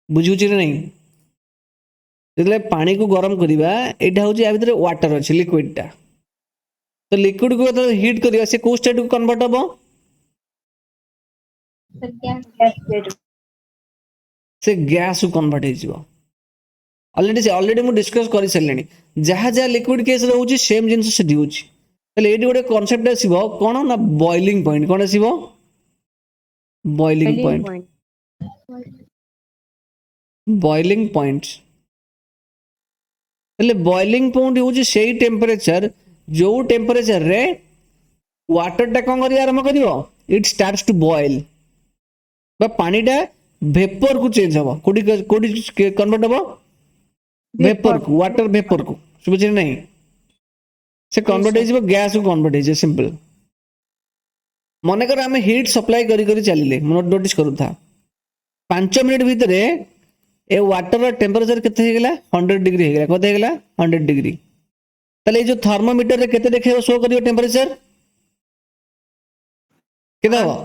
बुझुची ना नहीं जेतले पानी को गरम करिवा एटा होची आ भीतर वाटर अछि लिक्विड टा तो लिक्विड को तो हीट करिवा से को स्टेट को कन्वर्ट हबो Sir, gas. Yes, से गैस को कन्वर्ट हो जिवो ऑलरेडी मु डिस्कस कर सारलेनी जहाँ जहाँ लिक्विड केस रहउची सेम जिंस से दिउची तले एडी गोटे कांसेप्ट आसीबो कोन ना बॉइलिंग पॉइंट कोन आसीबो बॉइलिंग पॉइंट बॉइलिंग पॉइंट तले बॉइलिंग पॉइंट होची सेही टेंपरेचर जो टेंपरेचर रे वाटर टा कोन करिया आरंभ करिवो इट स्टार्ट्स टू बॉयल बा पानीटा वेपर को चेंज हबो कोडी कोडी कन्वर्ट हबो वेपर को वाटर वेपर को बुझे नहीं से कन्वर्ट हो गैस को कन्वर्ट हो सिंपल मन कर आम हिट सप्लाई करी चलिए नोटिस करू था 5 मिनट भितर ए वाटर टेम्परेचर केते हो गला 100 डिग्री हो गला कते हो गला 100 डिग्री ताले जो थर्मोमीटर रे केते देखेबो शो करियो टेम्परेचर केते हो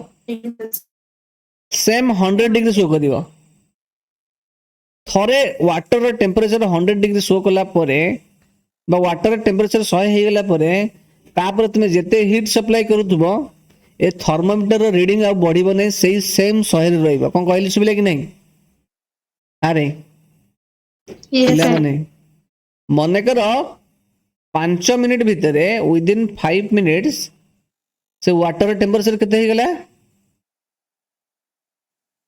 सेम 100 डिग्री शो करियो थरे वाटर टेम्परेचर 100 डिग्री शो कला परे बा वाटर टेम्परेचर 100 हो गला परे तापर तुमे जेते हीट सप्लाई करूथबो ए थर्मोमीटर रीडिंग आ बढ़िबो नै सेही सेम 100 रे रहइबो कोन कहली सुबिले कि नहीं अरे पिला माने मने कर 5 मिनट भितर विद इन 5 मिनिट्स से वाटर टेम्परेचर केते हो गला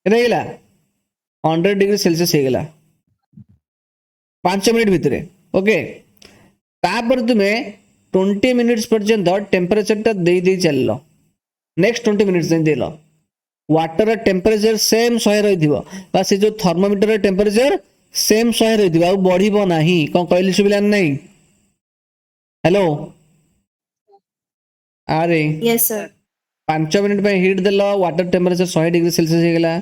केते गला 100 डिग्री सेल्सियस हो गला 5 मिनट भितर ओके तापर तुमे 20 मिनिट्स पर्यंत टेम्परेचर टा दे दे चललो नेक्स्ट 20 मिनिट्स देलो वाटर टेम्परेचर सेम 100 रहिथिबो बा से जो थर्मोमीटर टेम्परेचर सेम 100 रहिथिबो आ बढ़िबो नाही कोन कहली सुबिला नहीं हेलो अरे यस सर 5 मिनिट पे हीट देलो वाटर टेम्परेचर 100 डिग्री सेल्सियस हो गला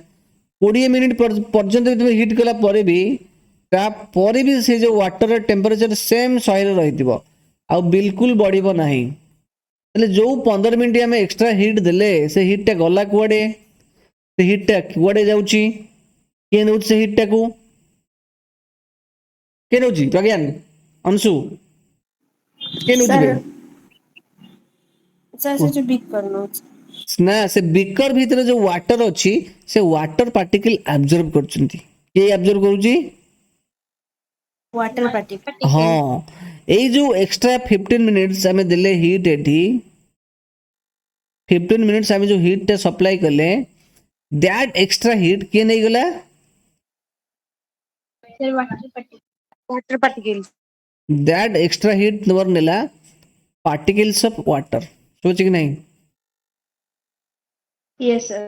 20 मिनिट पर्यंत तुम हीट कला परे भी ता परे भी से जो वाटर टेम्परेचर सेम 100 रहिथिबो आ बिल्कुल बढ़िबो नाही तले जो 15 मिनिट आम एक्स्ट्रा हीट देले से हीट टा गला कुआडे से हीट टा कुआडे जाउची के नउच से हीट टा को के नउची प्रज्ञान अंशु के नउची सर सर से जो बिग करनो ना से बीकर भीतर जो वाटर अच्छी से वाटर पार्टिकल एब्जॉर्ब करचंती के एब्जॉर्ब करूची वाटर पार्टिकल हाँ এই जो एक्स्ट्रा 15 मिनिट्स आम देले हीट एठी 15 मिनिट्स आम जो हीट टा सप्लाई कले दैट एक्स्ट्रा हीट के नहीं गला सर वाटर पट्टी water particles. That extra heat number नेला पार्टिकल्स ऑफ वाटर सोच कि नहीं यस सर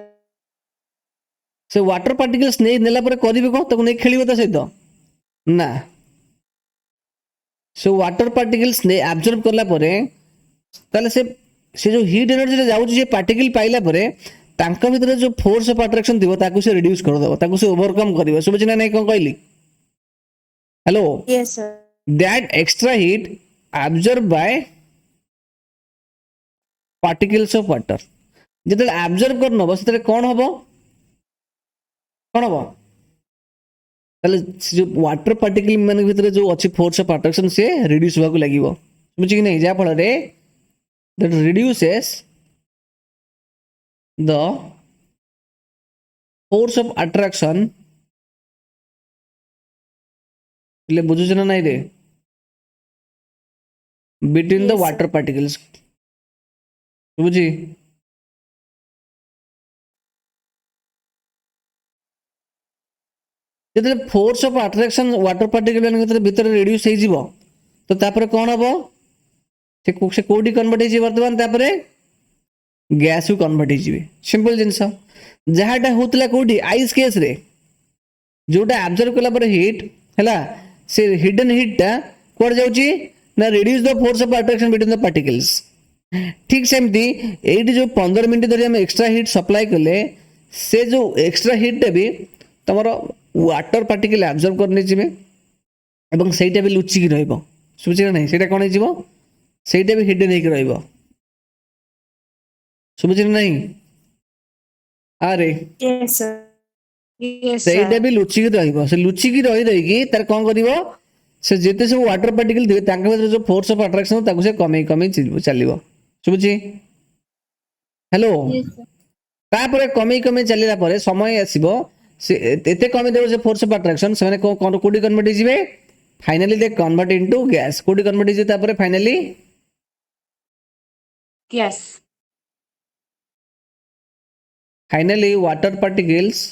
से वाटर पार्टिकल्स नहीं नेला पर करिवे को तको नहीं खेलिबो ता सहित ना सो वाटर पार्टिकल्स ने एब्जॉर्ब करला परे ताले से जो हीट एनर्जी रे जाउची जे पार्टिकल पाइला परे तांका भीतर जो फोर्स ऑफ अट्रैक्शन दिबो ताकू से रिड्यूस कर दबो ताकू से ओवरकम करिवो समझ ना नहीं कोन कहली hello yes sir that extra heat absorb by particles of water जेते एब्जॉर्ब करनो बस तेरे कोन हबो ताले जो वाटर पार्टिकल मान भीतर जो अच्छी फोर्स ऑफ अट्रैक्शन से रिड्यूस होगा को लागिवो समझ कि नहीं जा फल रे that reduces the force of attraction ले बुझुछ ना नहीं रे between the Yes, water particles बुझी जेते force of attraction water particle भीतर रिड्यूस हो जिवो तो तापर कौन हबो से कोडी कन्वर्ट हो वर्तमान तापर गैस को कन्वर्ट हो सिंपल जिंस जहाटा होतला कोडी आइस केस रे जोटा एब्जॉर्ब कला पर हीट हैला से हिडन हीट टा कोड जाउची ना reduce the force of attraction between the particles ठीक सेमती एटी जो 15 मिनट धरि हम एक्स्ट्रा हीट सप्लाई कले से जो एक्स्ट्रा हीट टा भी तमरो वाटर पार्टिकल एब्जॉर्ब करने जिवे एवं सेटा भी लुचि की रहइबो सुबुछि ना नहीं सेटा कोन हे जिवो सेटा भी हिडन हे की रहइबो सुबुछि ना नहीं अरे यस सर Yes, सेटा sir. भी लुचि की रहइबो से लुचि की रही कि तार कोन करिवो से जेते सब वाटर पार्टिकल दिवे तांका भीतर जो फोर्स ऑफ अट्रैक्शन ताकू से कमे कमे चलिबो सुबुछि हेलो यस सर तापर कमे कमे चलिला परे समय आसीबो से एते कमे देबो से फोर्स ऑफ अट्रैक्शन से माने कोडी कन्वर्ट हिजिबे finally they convert into gas कोडी कन्वर्ट हिजिबे तापर finally Yes. Finally water particles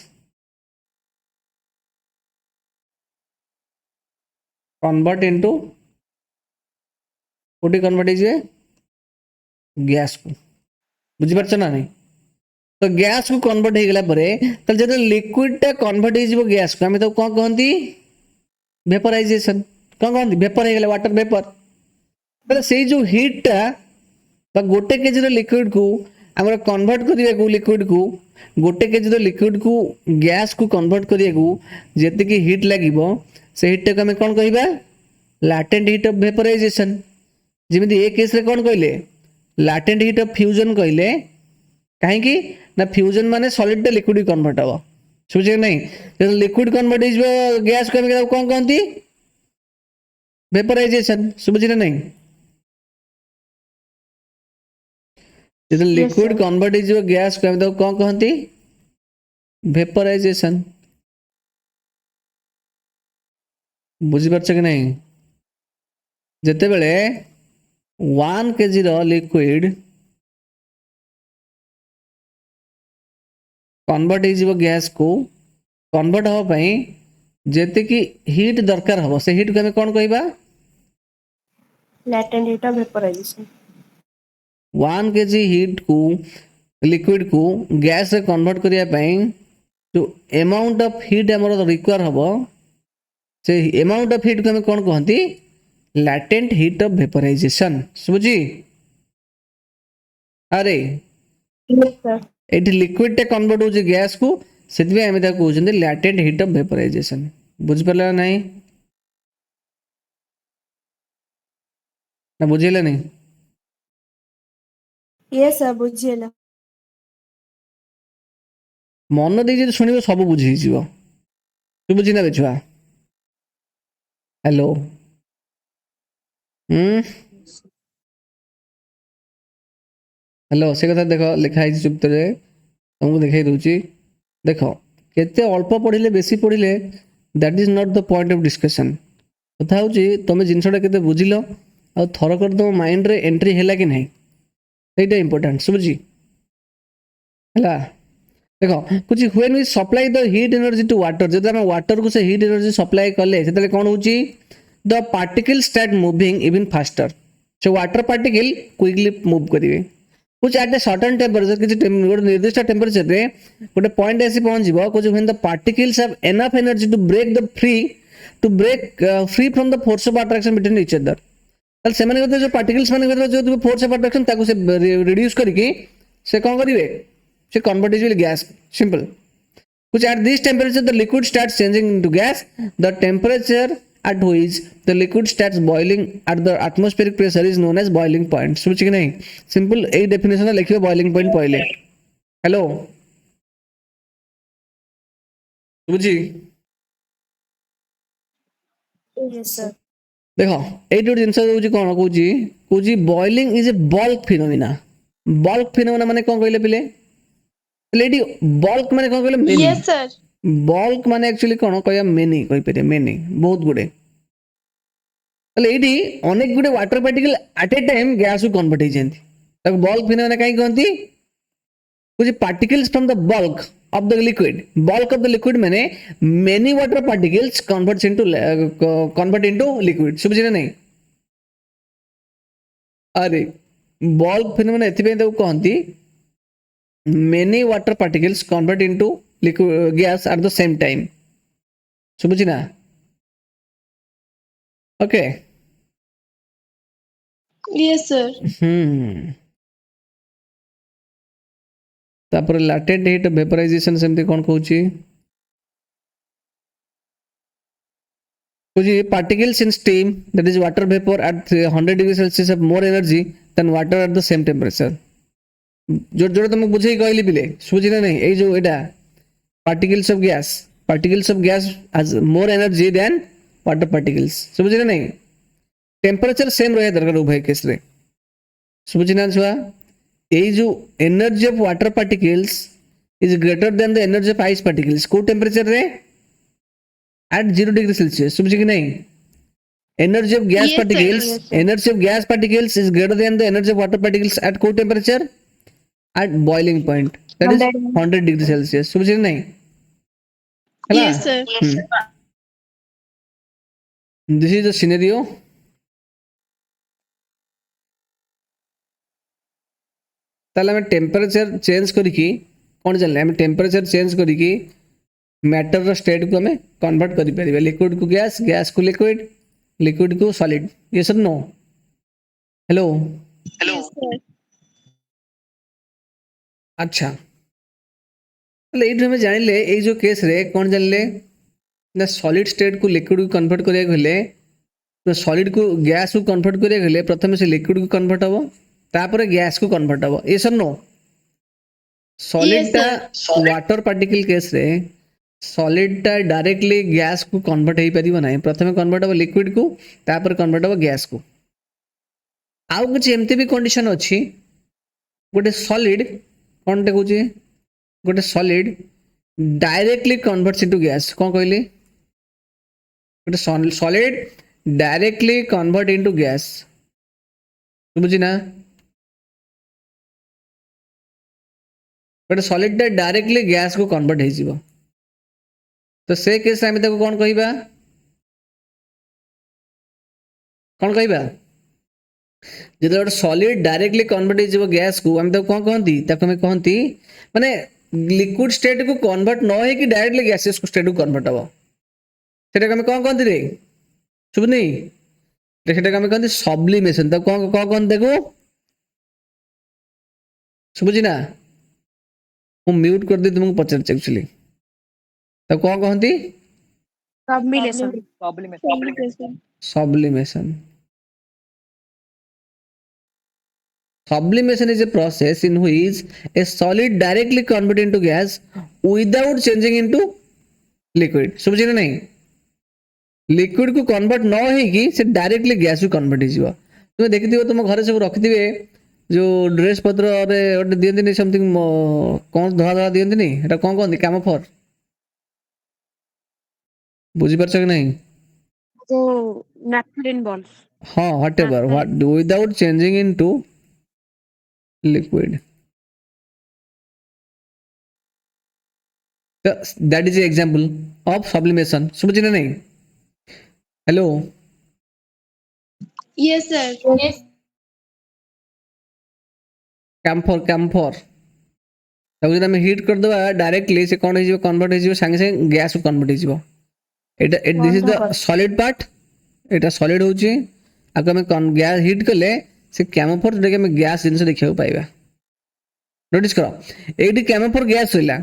convert into कोडी कन्वर्ट हिजिबे गैस को बुझि परछ ना नहीं तो गैस को कन्वर्ट हो गला परे तो जब लिक्विड टा कन्वर्ट हो गैस को आम तो कौन कहती वेपराइजेशन कौन कहती वेपर हो गला वाटर वेपर तो से जो हीट टा गोटे केजी लिक्विड को आम कन्वर्ट करने लिक्विड को गोटे केजी लिक्विड को गैस को कन्वर्ट करने को जी हिट लगे से हिट टाक आम कौन कह लाटेंट हिट ऑफ वेपराइजेशन जमी ए केस रे कौन कहले लाटेंट हिट ऑफ फ्यूजन कहले कहीं ना फ्यूजन माने सॉलिड टा लिक्विड कन्वर्ट हम सुझे नहीं जब लिक्विड कन्वर्ट हो गैस को कौन कहती वेपराइजेशन सुझे नहीं जब लिक्विड कन्वर्ट हो गैस को कौन कहती वेपराइजेशन बुझीपार कि नहीं जिते बड़े 1 केजी लिक्विड कन्वर्ट हो गैस को कन्वर्ट हाँपाई जी हिट दरकार हम से हिट को आम कौन कहवा latent heat of vaporization 1 KG hit को लिक्विड को गैस रे कन्वर्ट करने जो अमाउंट ऑफ हिट आम रिक्वायर हम से अमाउंट ऑफ हिट को आम कौन कहती latent heat of vaporization सुबुझी अरे yes sir ये लिक्विड टे कन्वर्ट हो गैस को से कहते latent heat of vaporization बुझिपारे नहीं ना बुझेला नहीं yes sir बुझिएला मन दे शुण सब बुझी तू बुझी ना छुआ हेलो हेलो से कथा देख लिखाई चुप्त तुमको देखा दूची देख केते अल्प पढ़ले बेसी पढ़ले that is not the point of discussion कथा हूँ तुम जिनसा के बुझिल आ थर कर तुम माइंड रे एंट्री है कि नहीं सहीटा इंपोर्टेंट समझी है देख कुछ हुए we supply the heat energy to water जब आम वाटर को से हीट एनर्जी सप्लाई कले से कौन हो the particle start moving even faster so water particle quickly move करेंगे कुछ एट ए सर्टन टेम्परेचर किसी निर्दिष्ट टेम्परेचर रे गोटे पॉइंट आसी पहुंच कुछ when the particles have enough energy to break free from the force of attraction between each other ताल से माने जो पार्टिकल्स माने जो फोर्स ऑफ अट्रैक्शन ताको से रिड्यूस करके से कौन करेंगे से कन्वर्ट हो गैस सिंपल कुछ at this temperature the liquid starts changing into gas the temperature at which the liquid starts boiling at the atmospheric pressure is known as boiling point समझ कि नहीं सिंपल एक डेफिनेशन लिखिए boiling point पहले hello बुझी yes sir देखो eight गोटे जिनस होची कौन Cauchy boiling is a bulk phenomena माने कौन कहले पिले लेडी बल्क माने कौन कहले मेनी yes sir बल्क माने एक्चुअली कौन कहया मेनी कहि पारे मेनी बहुत गुडे तले एडी अनेक गुडे water particle at a time gas को कन्वर्ट हो जाती ताको बल्क फिनोमेना काई कहंती कुछ particles from the bulk of the liquid माने many water particles convert into liquid समझ ना नहीं अरे बल्क फिनोमेना एथि ताको कहंती many water particles convert into liquid gas at the same time समझी ना ओके yes sir तापर latent heat vaporization सेमती कौन कहूची कुछ particles in steam that is water vapor at 100 degree Celsius have more energy than water at the same temperature जो जो तुमको बुझे कहली पिले समझी ना नहीं ए जो एटा particles of gas has more energy than water particles समझे ना नहीं टेम्परेचर सेम रहे दरकार उभय केस रे समझी ना छुआ ए जो energy of water particles is greater than the energy of ice particles को टेम्परेचर रे एट 0 डिग्री सेल्सियस समझी कि नहीं energy of gas particles is greater than the energy of water particles at को temperature at boiling point that is 100 degree Celsius समझ रहे नहीं yes sir this is the scenario ताले में टेम्परेचर चेंज करिकी कौन जानले हम टेम्परेचर चेंज करिकी मैटर रो स्टेट को हमें कन्वर्ट करि परिबे लिक्विड को गैस गैस को लिक्विड लिक्विड को सॉलिड ये सब नो हेलो Yes, sir. अच्छा ताले एइठु हमें जानिले एइ जो केस रे कौन जानले ना सॉलिड स्टेट को लिक्विड को कन्वर्ट करिया गले तो सॉलिड को गैस को कन्वर्ट करिया गले प्रथम से लिक्विड को कन्वर्ट हबो तापर गैस को कन्वर्ट हबो ये सब नो सॉलिड टा वाटर पार्टिकल केस रे सॉलिड टा डायरेक्टली गैस को कन्वर्ट हेई परिबो नाही प्रथमे कन्वर्ट हबो लिक्विड को तापर कन्वर्ट हबो गैस को आउ कुछ एमती भी कंडीशन अछि गोटे सॉलिड कोन टे कहूची गोटे solid directly converts into gas कोन कहली गोटे solid directly convert into gas बुझी ना गोटे सॉलिड टा डायरेक्टली गैस को कन्वर्ट हे जिवो तो से केस आमे ताको कोन कहिबा कोन कहिबा जेते गोटे सॉलिड डायरेक्टली कन्वर्ट हे जिवो गैस को आमे ताको कोन कहंती ताको हमें कहंती माने लिक्विड स्टेट को कन्वर्ट न हे कि डायरेक्टली गैसेस को स्टेट को कन्वर्ट हबो सेटा हमें कोन कहंती रे सुबनी सेटा हमें कहंती सब्लिमेशन ताको कोन कोन कहंती देखो सुबुजी ना मु म्यूट कर दे तुमको पचार एक्चुअली ताको कोन कहंती Sublimation. Sublimation. sublimation sublimation is a process in which a solid directly convert into gas without changing into liquid समझे ना नहीं लिक्विड को कन्वर्ट न है कि से डायरेक्टली गैस को कन्वर्ट हो जिवो तुम देखिथिबो तुम घरे सब रखिथिबे जो ड्रेस पत्र रे ओटे दियंतिनी समथिंग कोन धवा धवा दियंतिनी एटा कोन कोन कैमोफर बुझी परछ कि नहीं So naphthalene balls. हाँ whatever what without changing into liquid so, that is an example of sublimation समझे ना नहीं hello Yes, sir. Yes. Camphor camphor ताको जब हम हीट कर दबा डायरेक्टली से कोन हो जिवो कन्वर्ट हो जिवो संगे संगे गैस को कन्वर्ट हो जिवो एटा this is the solid part Etah solid होची आको हम गैस हीट करले से कैम्फर जोटा हम गैस जिनस देखियो पाइबा नोटिस करो एडी कैम्फर गैस होइला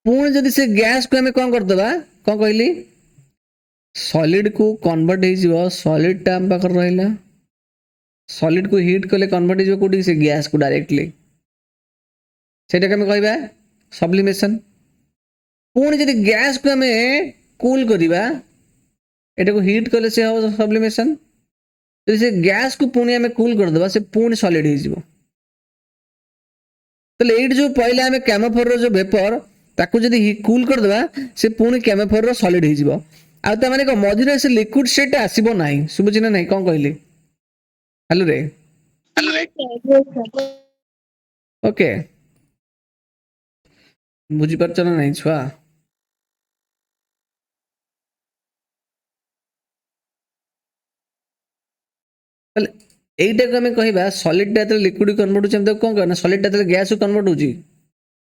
पुणी जदि से गैस को हम कोन कर दबा कोन कहली सॉलिड को कन्वर्ट हो जिवो सॉलिड टा हम पाकर रहला सॉलिड को हीट करले कन्वर्ट हो जिवो कोडी से गैस को डायरेक्टली सेटा हम कहबा सब्लिमेशन पुणी जदि गैस को हमें कूल करिबा एटा को हीट करले से हो सब्लिमेशन जदि से गैस को पुणी हमें कूल कर दबा से पुणी सॉलिड हो जिवो तो एट जो पहले हमें कैमोफर रो जो वेपर ताको जदि कूल कर दबा से पुणी कैमोफर रो सॉलिड हो जिवो आ त माने को मझिरे से लिक्विड स्टेट आसीबो नाही सुबुझी ना नहीं कोन कहली हेलो रे Yes, sir. ओके बुझी परछ ना नहीं छुआ ताले एइटा को हमें कहबा सॉलिड टा त लिक्विड कन्वर्ट होछ हम त कोन कहना सॉलिड टा त गैस को कन्वर्ट होची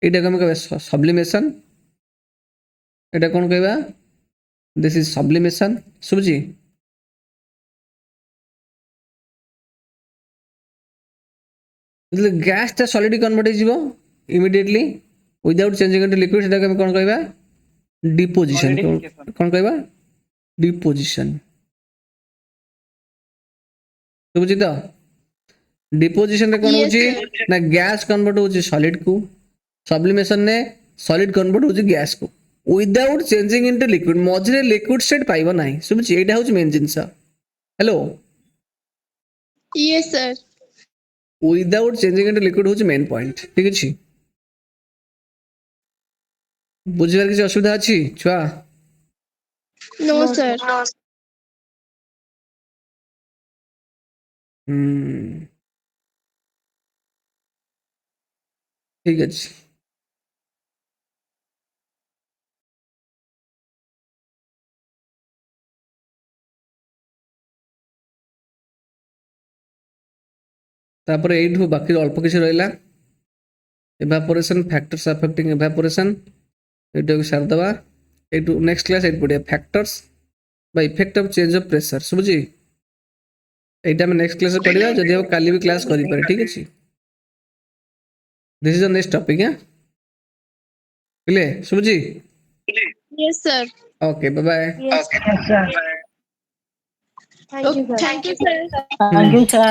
एइटा को हमें कहबा सब्लिमेशन एटा कोन कहबा दिस इज सब्लिमेशन सुबुझी मतलब गैस टा सॉलिड कन्वर्ट हो जिवो immediately without changing into liquid सेटा हम कोन कहबा डिपोजिशन Solidification. कोन कहबा डिपोजिशन बुझी तो डिपोजिशन रे कोन Yes, होची ना गैस कन्वर्ट होची सॉलिड को सब्लिमेशन ने सॉलिड कन्वर्ट होची गैस को विदाउट चेंजिंग इनटू लिक्विड मझरे लिक्विड स्टेट पाइबो नाही सुबुची एटा होची मेन जिंस hello Yes, sir. Without changing into liquid होची मेन पॉइंट ठीक अछि बुझिबार किछ असुविधा अछि छुआ No, sir. ठीक अछि तापर एइठु बाकी अल्प किछ रहला evaporation, factors affecting evaporation, ଏଇଟାକୁ ସାରିଦେବା। ଏଇଠୁ ନେକ୍ସଟ କ୍ଲାସ୍ ଏଇଠି ପଢ଼ିବା ଫ୍ୟାକ୍ଟର୍ସ ବା effect of change of pressure. ଶୁଭୁଛି? এইটা ଆମେ ନେକ୍ସଟ କ୍ଲାସ୍ରେ ପଢ଼ିବା, ଯଦି ହବ କାଲି ବି କ୍ଲାସ୍ କରିପାରେ। ଠିକ୍ ଅଛି, this is the next topic. ପିଲେ ଶୁଭୁଛି? Yes, sir. Okay, bye bye. Yes. Thank you, sir. Thank you, sir. Thank you, sir. Thank you, sir.